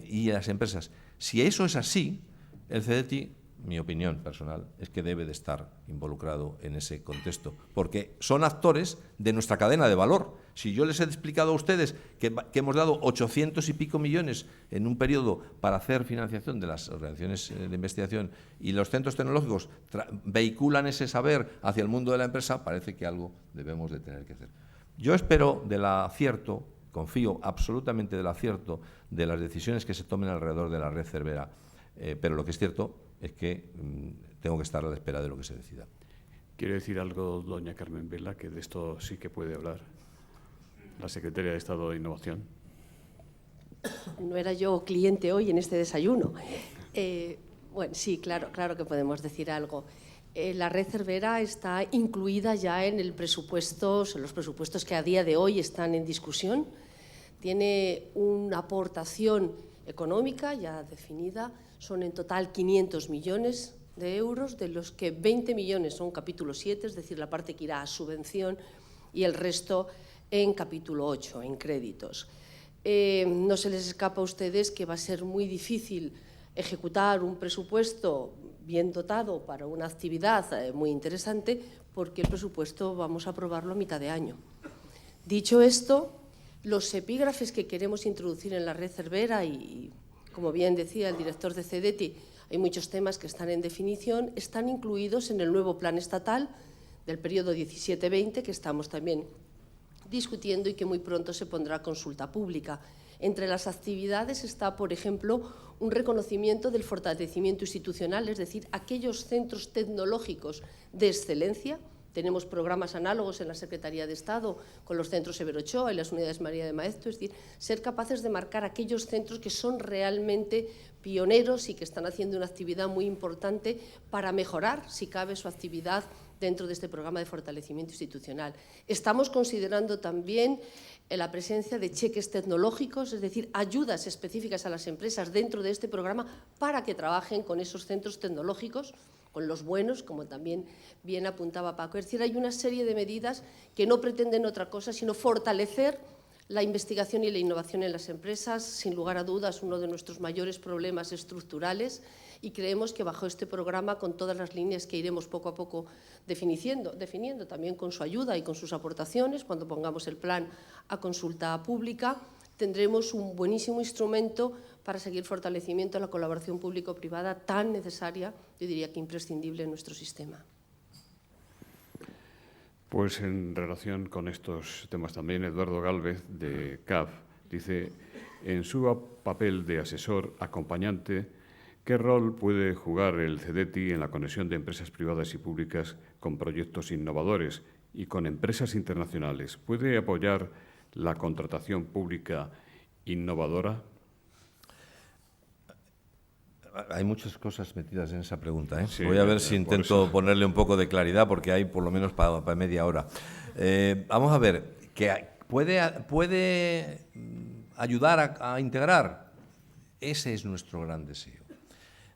y las empresas. Si eso es así, el CDTI, mi opinión personal, es que debe de estar involucrado en ese contexto, porque son actores de nuestra cadena de valor. Si yo les he explicado a ustedes que hemos dado 800 y pico millones en un periodo para hacer financiación de las organizaciones de investigación y los centros tecnológicos vehiculan ese saber hacia el mundo de la empresa, parece que algo debemos de tener que hacer. Yo espero del acierto, confío absolutamente del acierto de las decisiones que se tomen alrededor de la red Cervera, pero lo que es cierto es que tengo que estar a la espera de lo que se decida. ¿Quiere decir algo, doña Carmen Vela, que de esto sí que puede hablar la Secretaria de Estado de Innovación? No era yo cliente hoy en este desayuno. Bueno, sí, claro que podemos decir algo. La red Cervera está incluida ya en el presupuesto, son los presupuestos que a día de hoy están en discusión. Tiene una aportación económica ya definida. Son en total 500 millones de euros, de los que 20 millones son capítulo 7, es decir, la parte que irá a subvención, y el resto en capítulo 8, en créditos. No se les escapa a ustedes que va a ser muy difícil ejecutar un presupuesto bien dotado para una actividad muy interesante, porque el presupuesto vamos a aprobarlo a mitad de año. Dicho esto, los epígrafes que queremos introducir en la red Cervera, y como bien decía el director de CEDETI, hay muchos temas que están en definición, están incluidos en el nuevo plan estatal del periodo 17-20, que estamos también discutiendo y que muy pronto se pondrá a consulta pública. Entre las actividades está, por ejemplo, un reconocimiento del fortalecimiento institucional, es decir, aquellos centros tecnológicos de excelencia. Tenemos programas análogos en la Secretaría de Estado con los centros Severo Ochoa y las unidades María de Maeztu, es decir, ser capaces de marcar aquellos centros que son realmente pioneros y que están haciendo una actividad muy importante para mejorar, si cabe, su actividad dentro de este programa de fortalecimiento institucional. Estamos considerando también la presencia de cheques tecnológicos, es decir, ayudas específicas a las empresas dentro de este programa para que trabajen con esos centros tecnológicos, con los buenos, como también bien apuntaba Paco. Es decir, hay una serie de medidas que no pretenden otra cosa, sino fortalecer la investigación y la innovación en las empresas, sin lugar a dudas, uno de nuestros mayores problemas estructurales, y creemos que bajo este programa, con todas las líneas que iremos poco a poco definiendo también con su ayuda y con sus aportaciones, cuando pongamos el plan a consulta pública, tendremos un buenísimo instrumento para seguir fortalecimiento de la colaboración público-privada tan necesaria, yo diría que imprescindible en nuestro sistema. Pues en relación con estos temas también, Eduardo Gálvez, de CAF, dice, en su papel de asesor acompañante, ¿qué rol puede jugar el CEDETI en la conexión de empresas privadas y públicas con proyectos innovadores y con empresas internacionales? ¿Puede apoyar la contratación pública innovadora? Hay muchas cosas metidas en esa pregunta, ¿eh? Sí, voy a ver si intento ponerle un poco de claridad, porque hay por lo menos para media hora. Vamos a ver, que puede ayudar a integrar. Ese es nuestro gran deseo.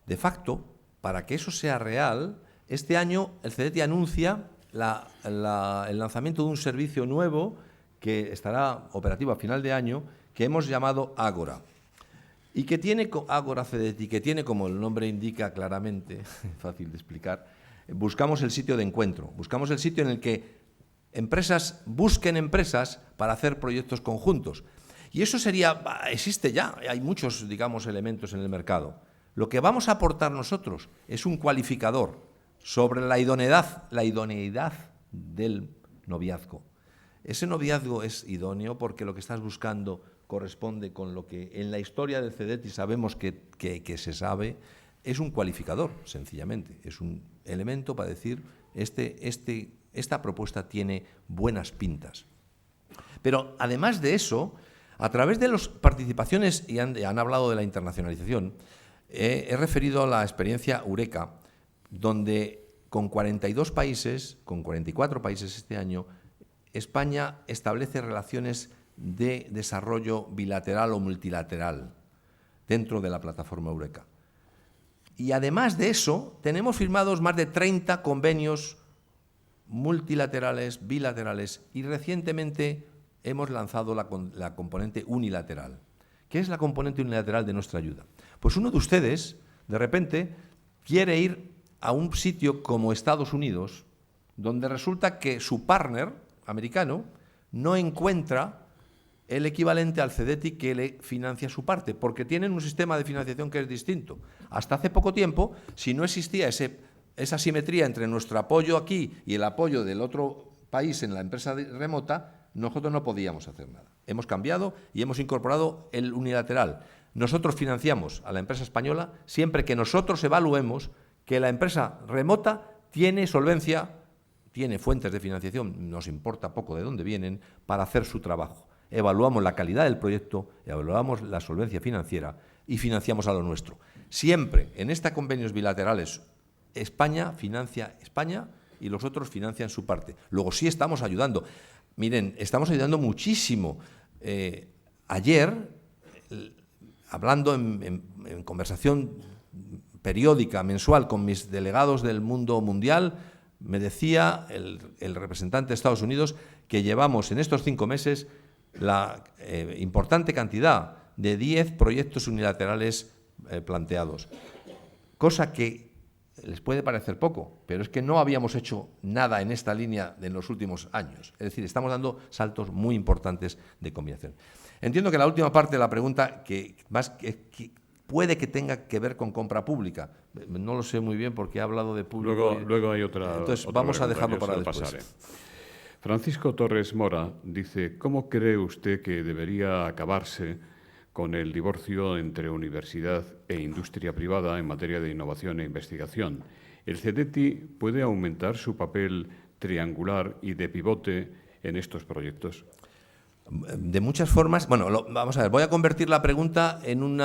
De facto, para que eso sea real, este año el CEDETI anuncia el lanzamiento de un servicio nuevo que estará operativo a final de año, que hemos llamado Ágora. Y que tiene Ágora CEDETI, que tiene, como el nombre indica claramente, fácil de explicar, buscamos el sitio de encuentro, buscamos el sitio en el que empresas busquen empresas para hacer proyectos conjuntos. Y eso existe ya, hay muchos, digamos, elementos en el mercado. Lo que vamos a aportar nosotros es un cualificador sobre la idoneidad del noviazgo. Ese noviazgo es idóneo porque lo que estás buscando corresponde con lo que en la historia del CEDETI sabemos que se sabe, es un cualificador, sencillamente. Es un elemento para decir, esta propuesta tiene buenas pintas. Pero además de eso, a través de las participaciones, y han hablado de la internacionalización, he referido a la experiencia Eureka, donde con 42 países, con 44 países este año, España establece relaciones de desarrollo bilateral o multilateral dentro de la plataforma Eureka. Y además de eso, tenemos firmados más de 30 convenios multilaterales, bilaterales, y recientemente hemos lanzado la componente unilateral. ¿Qué es la componente unilateral de nuestra ayuda? Pues uno de ustedes, de repente, quiere ir a un sitio como Estados Unidos, donde resulta que su partner americano no encuentra el equivalente al CEDETI que le financia su parte, porque tienen un sistema de financiación que es distinto. Hasta hace poco tiempo, si no existía esa simetría entre nuestro apoyo aquí y el apoyo del otro país en la empresa remota, nosotros no podíamos hacer nada. Hemos cambiado y hemos incorporado el unilateral. Nosotros financiamos a la empresa española siempre que nosotros evaluemos que la empresa remota tiene solvencia, tiene fuentes de financiación, nos importa poco de dónde vienen, para hacer su trabajo. Evaluamos la calidad del proyecto, evaluamos la solvencia financiera y financiamos a lo nuestro. Siempre en estos convenios bilaterales, España financia España y los otros financian su parte. Luego sí estamos ayudando. Miren, estamos ayudando muchísimo. Ayer hablando en conversación periódica, mensual, con mis delegados del mundo mundial, me decía el representante de Estados Unidos que llevamos en estos 5 meses la importante cantidad de 10 proyectos unilaterales planteados, cosa que les puede parecer poco, pero es que no habíamos hecho nada en esta línea en los últimos años. Es decir, estamos dando saltos muy importantes de combinación. Entiendo que la última parte de la pregunta, que puede que tenga que ver con compra pública. No lo sé muy bien porque he hablado de público. Luego hay otra. Entonces, otra vamos a pregunta, dejarlo yo para se lo después. pasaré. Francisco Torres Mora dice: ¿cómo cree usted que debería acabarse con el divorcio entre universidad e industria privada en materia de innovación e investigación? ¿El CEDETI puede aumentar su papel triangular y de pivote en estos proyectos? De muchas formas. Bueno, vamos a ver, voy a convertir la pregunta en un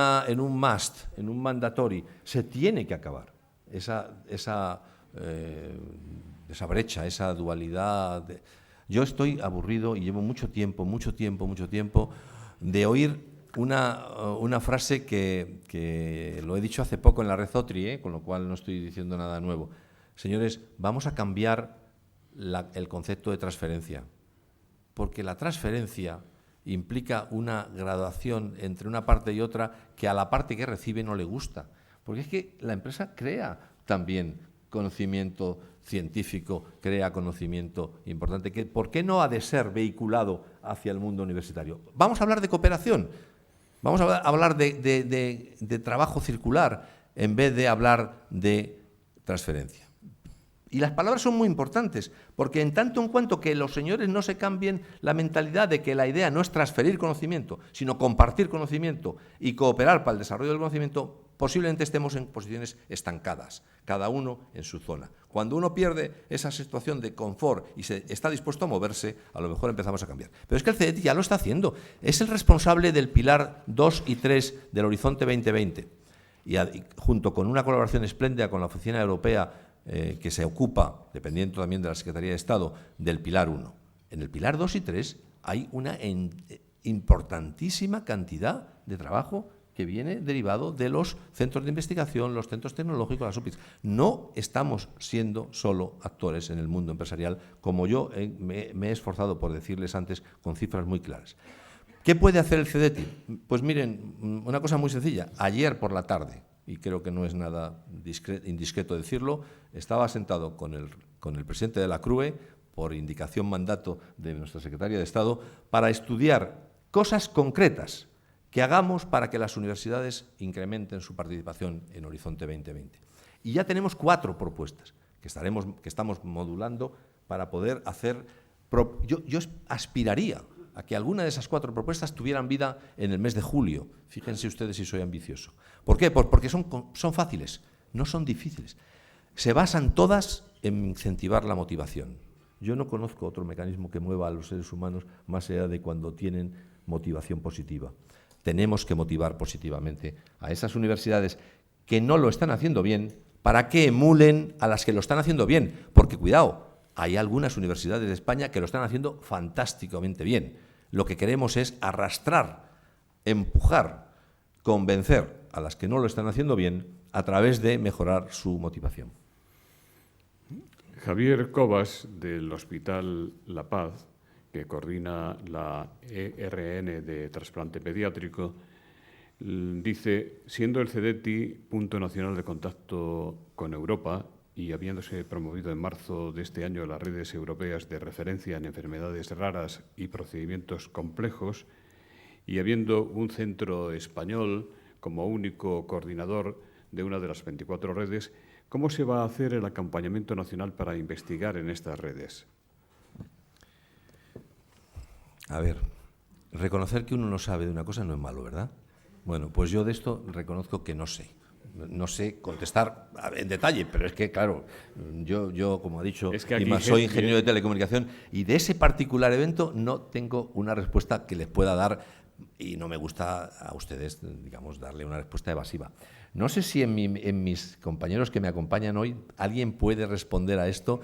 must, en un mandatory. Se tiene que acabar esa brecha, esa dualidad. Yo estoy aburrido y llevo mucho tiempo de oír una frase que lo he dicho hace poco en la red OTRI, con lo cual no estoy diciendo nada nuevo. Señores, vamos a cambiar el concepto de transferencia, porque la transferencia implica una graduación entre una parte y otra que a la parte que recibe no le gusta, porque es que la empresa crea también conocimiento científico, crea conocimiento importante, que ¿por qué no ha de ser vehiculado hacia el mundo universitario? Vamos a hablar de cooperación, vamos a hablar de trabajo circular en vez de hablar de transferencia. Y las palabras son muy importantes, porque en tanto en cuanto que los señores no se cambien la mentalidad de que la idea no es transferir conocimiento, sino compartir conocimiento y cooperar para el desarrollo del conocimiento, posiblemente estemos en posiciones estancadas, cada uno en su zona. Cuando uno pierde esa situación de confort y está dispuesto a moverse, a lo mejor empezamos a cambiar. Pero es que el CEDETI ya lo está haciendo. Es el responsable del pilar 2 y 3 del Horizonte 2020. Y junto con una colaboración espléndida con la Oficina Europea que se ocupa, dependiendo también de la Secretaría de Estado, del pilar 1. En el pilar 2 y 3 hay una importantísima cantidad de trabajo que viene derivado de los centros de investigación, los centros tecnológicos, las UPIs. No estamos siendo solo actores en el mundo empresarial, como yo me he esforzado por decirles antes con cifras muy claras. ¿Qué puede hacer el CEDETI? Pues miren, una cosa muy sencilla. Ayer por la tarde, y creo que no es nada indiscreto decirlo, estaba sentado con el presidente de la CRUE, por indicación mandato de nuestra secretaria de Estado, para estudiar cosas concretas que hagamos para que las universidades incrementen su participación en Horizonte 2020. Y ya tenemos 4 propuestas que estamos modulando para poder hacer. Yo aspiraría a que alguna de esas 4 propuestas tuvieran vida en el mes de julio. Fíjense ustedes si soy ambicioso. ¿Por qué? Porque son fáciles, no son difíciles. Se basan todas en incentivar la motivación. Yo no conozco otro mecanismo que mueva a los seres humanos más allá de cuando tienen motivación positiva. Tenemos que motivar positivamente a esas universidades que no lo están haciendo bien para que emulen a las que lo están haciendo bien. Porque, cuidado, hay algunas universidades de España que lo están haciendo fantásticamente bien. Lo que queremos es arrastrar, empujar, convencer a las que no lo están haciendo bien a través de mejorar su motivación. Javier Cobas, del Hospital La Paz, que coordina la ERN de trasplante pediátrico, dice: siendo el CEDETI punto nacional de contacto con Europa y habiéndose promovido en marzo de este año las redes europeas de referencia en enfermedades raras y procedimientos complejos, y habiendo un centro español como único coordinador de una de las 24 redes, ¿cómo se va a hacer el acompañamiento nacional para investigar en estas redes? A ver, reconocer que uno no sabe de una cosa no es malo, ¿verdad? Bueno, pues yo de esto reconozco que no sé. No sé contestar en detalle, pero es que, claro, yo como ha dicho, soy ingeniero de telecomunicación y de ese particular evento no tengo una respuesta que les pueda dar y no me gusta a ustedes, digamos, darle una respuesta evasiva. No sé si en mis compañeros que me acompañan hoy alguien puede responder a esto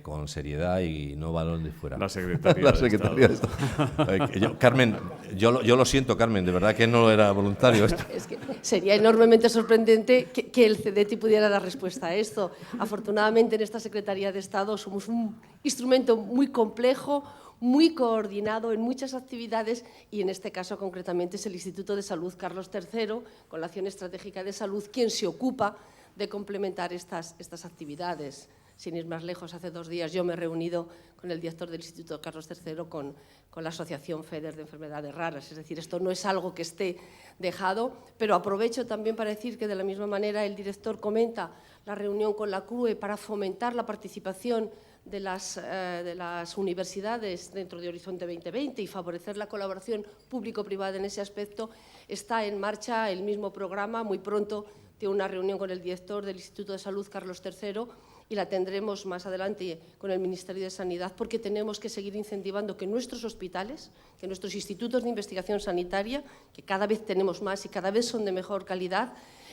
con seriedad y no balón de fuera. La secretaria La secretaria de Estado. Carmen, yo lo siento, Carmen, de verdad que no era voluntario esto. Es que sería enormemente sorprendente que el CDTI pudiera dar respuesta a esto. Afortunadamente, en esta Secretaría de Estado somos un instrumento muy complejo, muy coordinado en muchas actividades y en este caso concretamente es el Instituto de Salud Carlos III, con la Acción Estratégica de Salud, quien se ocupa de complementar estas actividades. Sin ir más lejos, hace 2 días yo me he reunido con el director del Instituto Carlos III con la Asociación FEDER de Enfermedades Raras. Es decir, esto no es algo que esté dejado, pero aprovecho también para decir que de la misma manera el director comenta la reunión con la CRUE para fomentar la participación de las universidades dentro de Horizonte 2020 y favorecer la colaboración público-privada en ese aspecto. Está en marcha el mismo programa. Muy pronto tengo una reunión con el director del Instituto de Salud Carlos III y la tendremos más adelante con el Ministerio de Sanidad, porque tenemos que seguir incentivando que nuestros hospitales, que nuestros institutos de investigación sanitaria, que cada vez tenemos más y cada vez son de mejor calidad,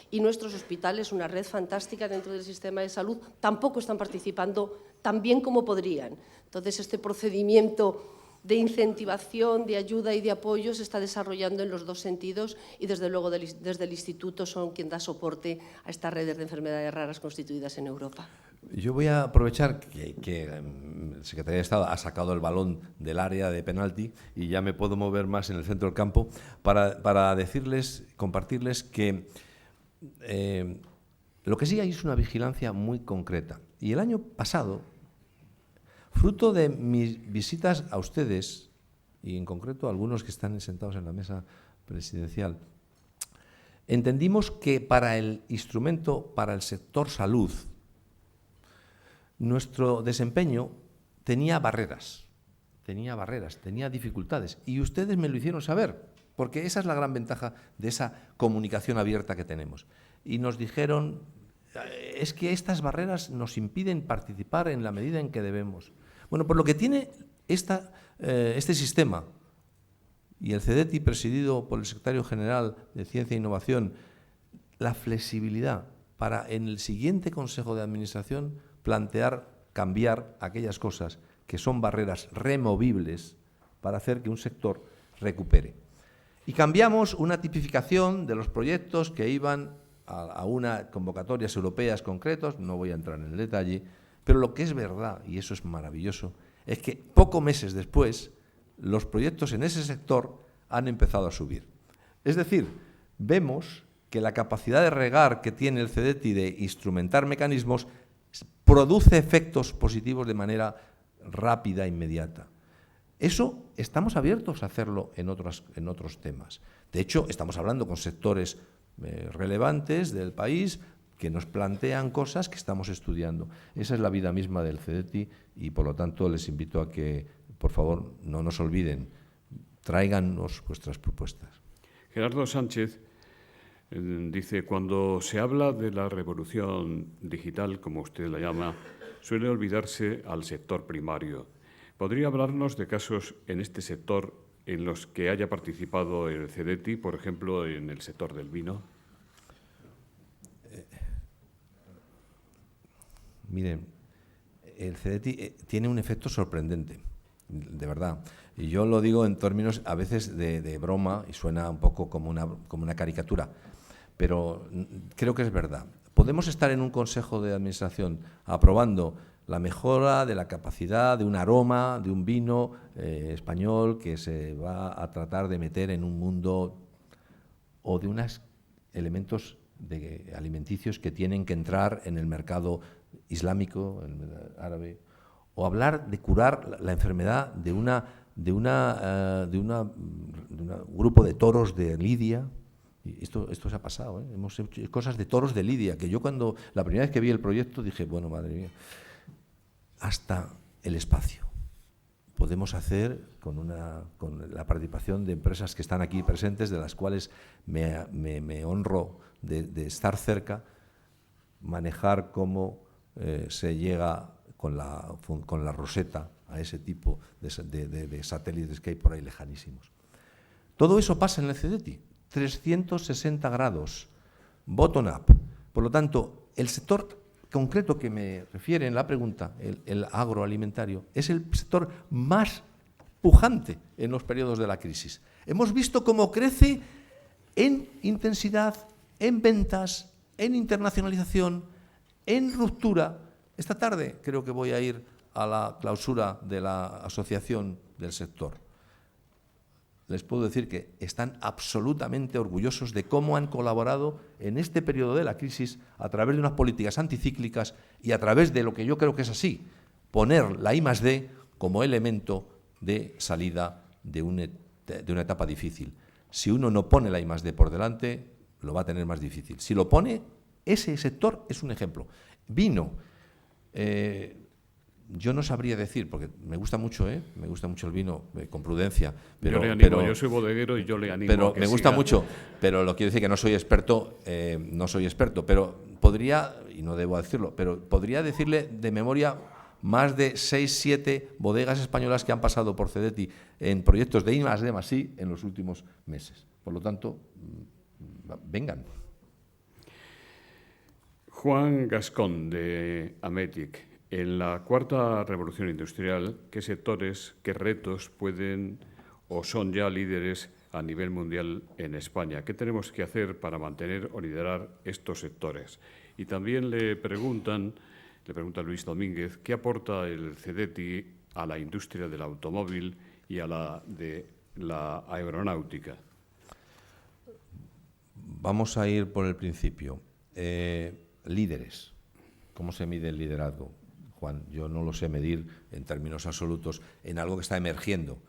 y nuestros hospitales, una red fantástica dentro del sistema de salud, tampoco están participando tan bien como podrían. Entonces, este procedimiento de incentivación, de ayuda y de apoyo se está desarrollando en los 2 sentidos y, desde luego, desde el Instituto son quien da soporte a estas redes de enfermedades raras constituidas en Europa. Yo voy a aprovechar que el Secretaría de Estado ha sacado el balón del área de penalti y ya me puedo mover más en el centro del campo para decirles, compartirles que lo que sí hay es una vigilancia muy concreta. Y el año pasado, fruto de mis visitas a ustedes, y en concreto a algunos que están sentados en la mesa presidencial, entendimos que para el instrumento, para el sector salud, nuestro desempeño tenía barreras, tenía dificultades. Y ustedes me lo hicieron saber, porque esa es la gran ventaja de esa comunicación abierta que tenemos. Y nos dijeron, es que estas barreras nos impiden participar en la medida en que debemos. Bueno, por lo que tiene este sistema, y el CDTI presidido por el secretario general de Ciencia e Innovación, la flexibilidad para en el siguiente Consejo de Administración plantear, cambiar aquellas cosas que son barreras removibles para hacer que un sector recupere. Y cambiamos una tipificación de los proyectos que iban a unas convocatorias europeas concretas, no voy a entrar en el detalle, pero lo que es verdad, y eso es maravilloso, es que pocos meses después los proyectos en ese sector han empezado a subir. Es decir, vemos que la capacidad de regar que tiene el CDTI de instrumentar mecanismos produce efectos positivos de manera rápida e inmediata. Eso estamos abiertos a hacerlo en otros temas. De hecho, estamos hablando con sectores relevantes del país que nos plantean cosas que estamos estudiando. Esa es la vida misma del CDTI y, por lo tanto, les invito a que, por favor, no nos olviden, tráiganos vuestras propuestas. Gerardo Sánchez dice, cuando se habla de la revolución digital, como usted la llama, suele olvidarse al sector primario. ¿Podría hablarnos de casos en este sector en los que haya participado el CDTI, por ejemplo, en el sector del vino? Miren, el CDTI tiene un efecto sorprendente, de verdad. Y yo lo digo en términos a veces de broma y suena un poco como una caricatura, pero creo que es verdad. Podemos estar en un consejo de administración aprobando la mejora de la capacidad de un aroma, de un vino español que se va a tratar de meter en un mundo, o de unos elementos alimenticios que tienen que entrar en el mercado islámico, árabe, o hablar de curar la enfermedad de un grupo de toros de Lidia. Y esto se ha pasado, ¿eh? Hemos hecho cosas de toros de Lidia, que yo cuando la primera vez que vi el proyecto dije, bueno, madre mía, hasta el espacio. Podemos hacer con la participación de empresas que están aquí presentes, de las cuales me honro de estar cerca, manejar cómo se llega con la Rosetta a ese tipo de satélites que hay por ahí lejanísimos. Todo eso pasa en el CDTI, 360 grados, bottom up. Por lo tanto, el sector concreto que me refiere en la pregunta, el agroalimentario, es el sector más pujante en los periodos de la crisis. Hemos visto cómo crece en intensidad, en ventas, en internacionalización, en ruptura. Esta tarde creo que voy a ir a la clausura de la asociación del sector. Les puedo decir que están absolutamente orgullosos de cómo han colaborado en este periodo de la crisis a través de unas políticas anticíclicas y a través de lo que yo creo que es así, poner la I+D como elemento de salida de una etapa difícil. Si uno no pone la I+D por delante, lo va a tener más difícil. Si lo pone, ese sector es un ejemplo. Vino, yo no sabría decir, porque me gusta mucho el vino, con prudencia. Pero, yo le animo, yo soy bodeguero y yo le animo. Pero a que me gusta siga. mucho, pero lo quiero decir que no soy experto, pero podría, y no debo decirlo, pero podría decirle de memoria más de 6, 7 bodegas españolas que han pasado por CDTI en proyectos de I+D+I en los últimos meses. Por lo tanto, vengan. Juan Gascón, de Ametic. En la cuarta revolución industrial, ¿qué sectores, qué retos pueden o son ya líderes a nivel mundial en España? ¿Qué tenemos que hacer para mantener o liderar estos sectores? Y también le pregunta Luis Domínguez, ¿qué aporta el CDTI a la industria del automóvil y a la de la aeronáutica? Vamos a ir por el principio. Líderes. ¿Cómo se mide el liderazgo? Juan, yo no lo sé medir en términos absolutos en algo que está emergiendo.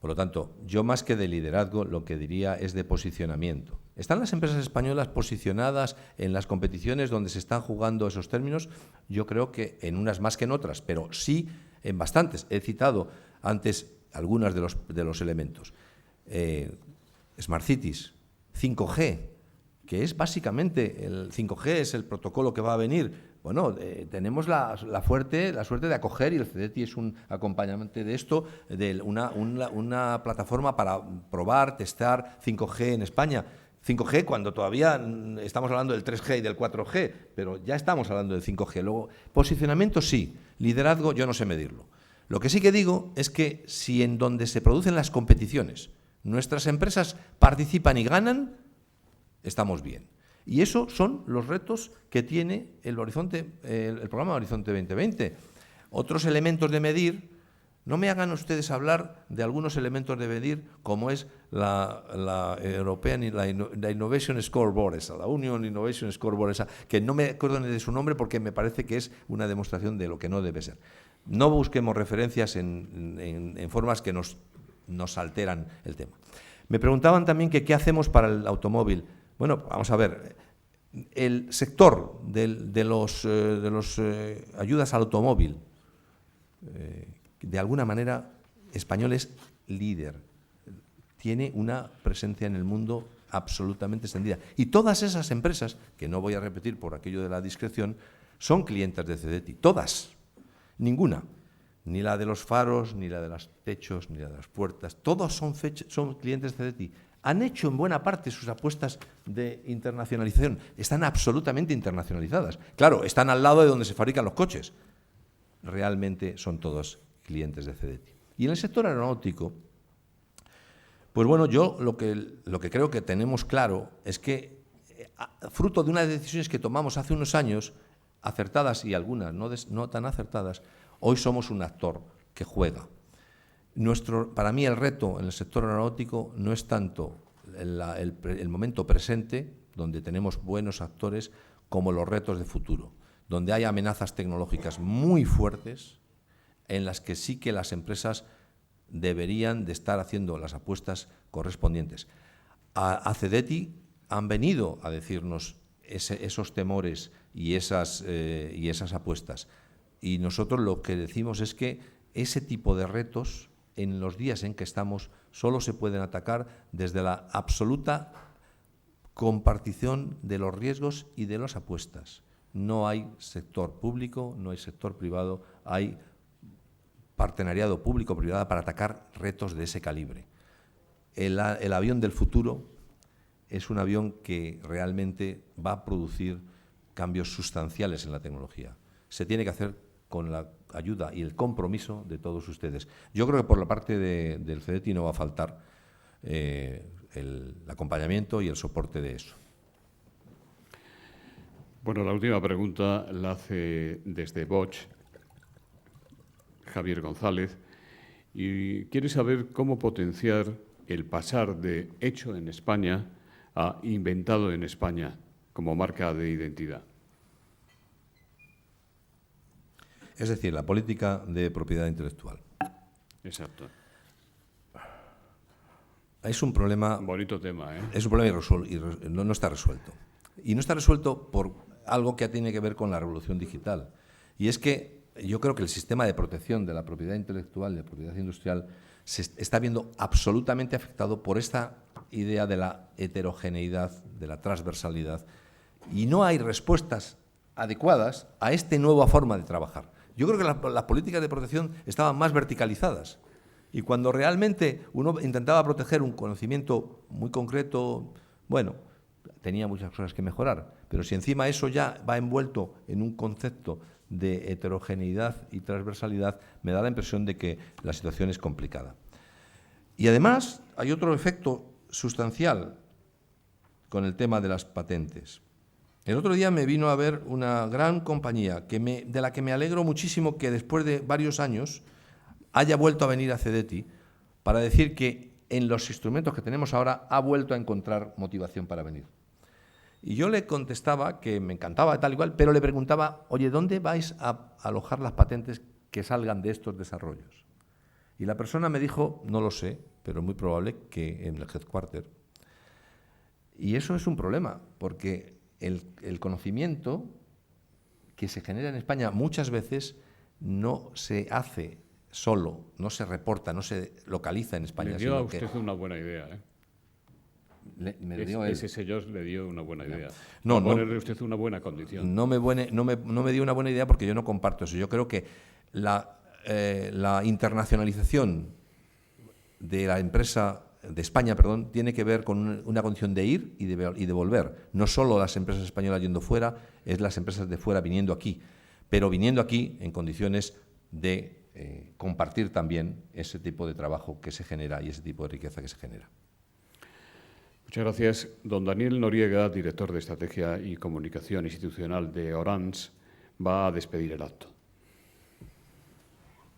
Por lo tanto, yo más que de liderazgo lo que diría es de posicionamiento. ¿Están las empresas españolas posicionadas en las competiciones donde se están jugando esos términos? Yo creo que en unas más que en otras, pero sí en bastantes. He citado antes algunos de los elementos. Smart Cities, 5G, que es básicamente, el 5G es el protocolo que va a venir. Bueno, tenemos la suerte de acoger, y el CDTI es un acompañante de esto, de una plataforma para probar, testar 5G en España. 5G cuando todavía estamos hablando del 3G y del 4G, pero ya estamos hablando del 5G. Luego, posicionamiento sí, liderazgo yo no sé medirlo. Lo que sí que digo es que si en donde se producen las competiciones nuestras empresas participan y ganan, estamos bien. Y esos son los retos que tiene el programa Horizonte 2020. Otros elementos de medir, no me hagan ustedes hablar de algunos elementos de medir, como es la European la Innovation Scoreboard, la Union Innovation Scoreboard, que no me acuerdo ni de su nombre porque me parece que es una demostración de lo que no debe ser. No busquemos referencias en formas que nos alteran el tema. Me preguntaban también que qué hacemos para el automóvil. Bueno, vamos a ver, el sector de los ayudas al automóvil, de alguna manera, español es líder, tiene una presencia en el mundo absolutamente extendida. Y todas esas empresas, que no voy a repetir por aquello de la discreción, son clientes de CDTI, todas, ninguna. Ni la de los faros, ni la de los techos, ni la de las puertas, todos son clientes de CDTI. Han hecho en buena parte sus apuestas de internacionalización. Están absolutamente internacionalizadas. Claro, están al lado de donde se fabrican los coches. Realmente son todos clientes de CDTI. Y en el sector aeronáutico, pues bueno, yo lo que creo que tenemos claro es que, fruto de unas decisiones que tomamos hace unos años, acertadas y algunas no tan acertadas, hoy somos un actor que juega. Para mí el reto en el sector aeronáutico no es tanto el momento presente, donde tenemos buenos actores, como los retos de futuro, donde hay amenazas tecnológicas muy fuertes en las que sí que las empresas deberían de estar haciendo las apuestas correspondientes. A CDTI han venido a decirnos esos temores y esas apuestas. Y nosotros lo que decimos es que ese tipo de retos, en los días en que estamos, solo se pueden atacar desde la absoluta compartición de los riesgos y de las apuestas. No hay sector público, no hay sector privado, hay partenariado público-privado para atacar retos de ese calibre. el avión del futuro es un avión que realmente va a producir cambios sustanciales en la tecnología. Se tiene que hacer con la ayuda y el compromiso de todos ustedes. Yo creo que por la parte del CEDETI no va a faltar el acompañamiento y el soporte de eso. Bueno, la última pregunta la hace desde Bosch Javier González y quiere saber cómo potenciar el pasar de hecho en España a inventado en España como marca de identidad. Es decir, la política de propiedad intelectual. Exacto. Es un problema... Bonito tema, ¿eh? Es un problema no está resuelto. Y no está resuelto por algo que tiene que ver con la revolución digital. Y es que yo creo que el sistema de protección de la propiedad intelectual, de la propiedad industrial, se está viendo absolutamente afectado por esta idea de la heterogeneidad, de la transversalidad. Y no hay respuestas adecuadas a esta nueva forma de trabajar. Yo creo que las políticas de protección estaban más verticalizadas. Y cuando realmente uno intentaba proteger un conocimiento muy concreto, bueno, tenía muchas cosas que mejorar. Pero si encima eso ya va envuelto en un concepto de heterogeneidad y transversalidad, me da la impresión de que la situación es complicada. Y además hay otro efecto sustancial con el tema de las patentes. El otro día me vino a ver una gran compañía de la que me alegro muchísimo que después de varios años haya vuelto a venir a CEDETI para decir que en los instrumentos que tenemos ahora ha vuelto a encontrar motivación para venir. Y yo le contestaba que me encantaba tal y cual, pero le preguntaba, oye, ¿dónde vais a alojar las patentes que salgan de estos desarrollos? Y la persona me dijo, no lo sé, pero es muy probable que en el headquarter. Y eso es un problema, porque el conocimiento que se genera en España muchas veces no se hace solo, no se reporta, no se localiza en España. Le dio a usted una buena idea, ¿eh? Ese señor le dio una buena idea. No, ponerle usted una buena condición. No me dio una buena idea porque yo no comparto eso. Yo creo que la internacionalización de la empresa de España, perdón, tiene que ver con una condición de ir y de volver. No solo las empresas españolas yendo fuera, es las empresas de fuera viniendo aquí, pero viniendo aquí en condiciones de compartir también ese tipo de trabajo que se genera y ese tipo de riqueza que se genera. Muchas gracias. Don Daniel Noriega, director de Estrategia y Comunicación Institucional de Orange, va a despedir el acto.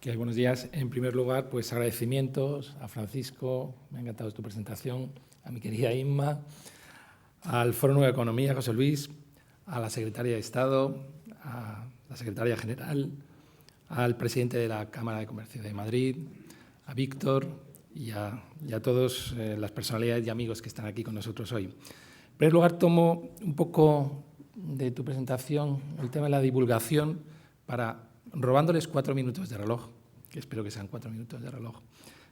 Buenos días. En primer lugar, pues agradecimientos a Francisco, me ha encantado tu presentación, a mi querida Inma, al Foro Nueva Economía, José Luis, a la Secretaria de Estado, a la Secretaria General, al presidente de la Cámara de Comercio de Madrid, a Víctor y a todas las personalidades y amigos que están aquí con nosotros hoy. En primer lugar, tomo un poco de tu presentación el tema de la divulgación para, robándoles 4 minutos de reloj, que espero que sean 4 minutos de reloj,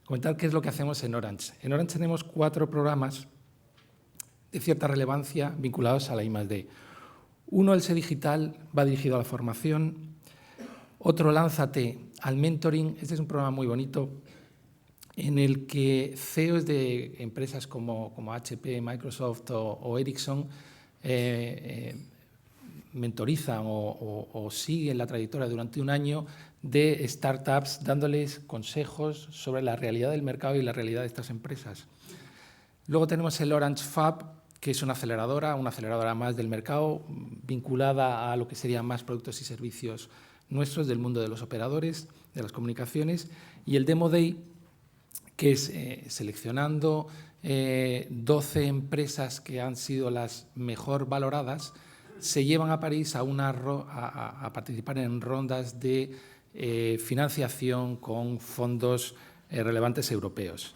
comentar qué es lo que hacemos en Orange. En Orange tenemos 4 programas de cierta relevancia vinculados a la I+D. Uno, el SE Digital, va dirigido a la formación. Otro, Lánzate al mentoring. Este es un programa muy bonito en el que CEOs de empresas como HP, Microsoft o Ericsson mentorizan o siguen la trayectoria durante un año de startups, dándoles consejos sobre la realidad del mercado y la realidad de estas empresas. Luego tenemos el Orange Fab, que es una aceleradora más del mercado, vinculada a lo que serían más productos y servicios nuestros del mundo de los operadores, de las comunicaciones, y el Demo Day, que es seleccionando 12 empresas que han sido las mejor valoradas, se llevan a París a participar en rondas de financiación con fondos relevantes europeos.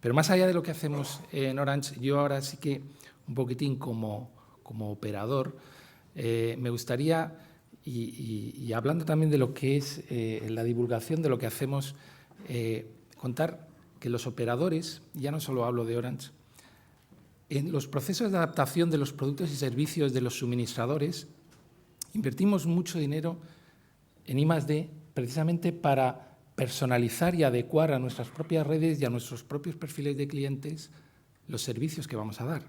Pero más allá de lo que hacemos en Orange, yo ahora sí que un poquitín como operador, me gustaría, y hablando también de lo que es la divulgación de lo que hacemos, contar que los operadores, ya no solo hablo de Orange, en los procesos de adaptación de los productos y servicios de los suministradores, invertimos mucho dinero en I+D precisamente para personalizar y adecuar a nuestras propias redes y a nuestros propios perfiles de clientes los servicios que vamos a dar.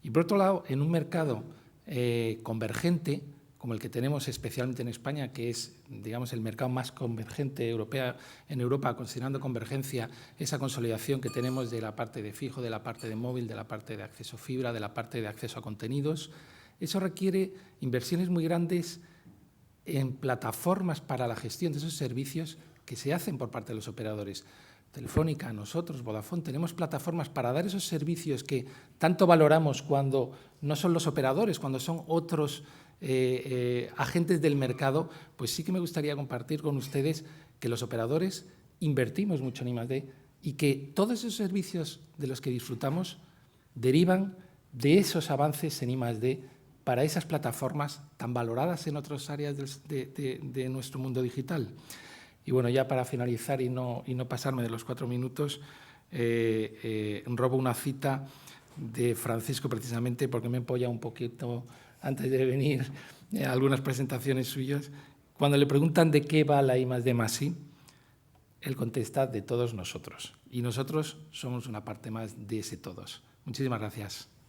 Y por otro lado, en un mercado convergente, como el que tenemos especialmente en España, que es, digamos, el mercado más convergente en Europa, considerando convergencia esa consolidación que tenemos de la parte de fijo, de la parte de móvil, de la parte de acceso fibra, de la parte de acceso a contenidos. Eso requiere inversiones muy grandes en plataformas para la gestión de esos servicios que se hacen por parte de los operadores. Telefónica, nosotros, Vodafone, tenemos plataformas para dar esos servicios que tanto valoramos cuando no son los operadores, cuando son otros agentes del mercado. Pues sí que me gustaría compartir con ustedes que los operadores invertimos mucho en I+D y que todos esos servicios de los que disfrutamos derivan de esos avances en I+D para esas plataformas tan valoradas en otras áreas de nuestro mundo digital. Y bueno, ya para finalizar y no pasarme de los 4 minutos, robo una cita de Francisco precisamente porque me he empollado un poquito antes de venir a algunas presentaciones suyas. Cuando le preguntan de qué va la I+D+I, él contesta de todos nosotros. Y nosotros somos una parte más de ese todos. Muchísimas gracias.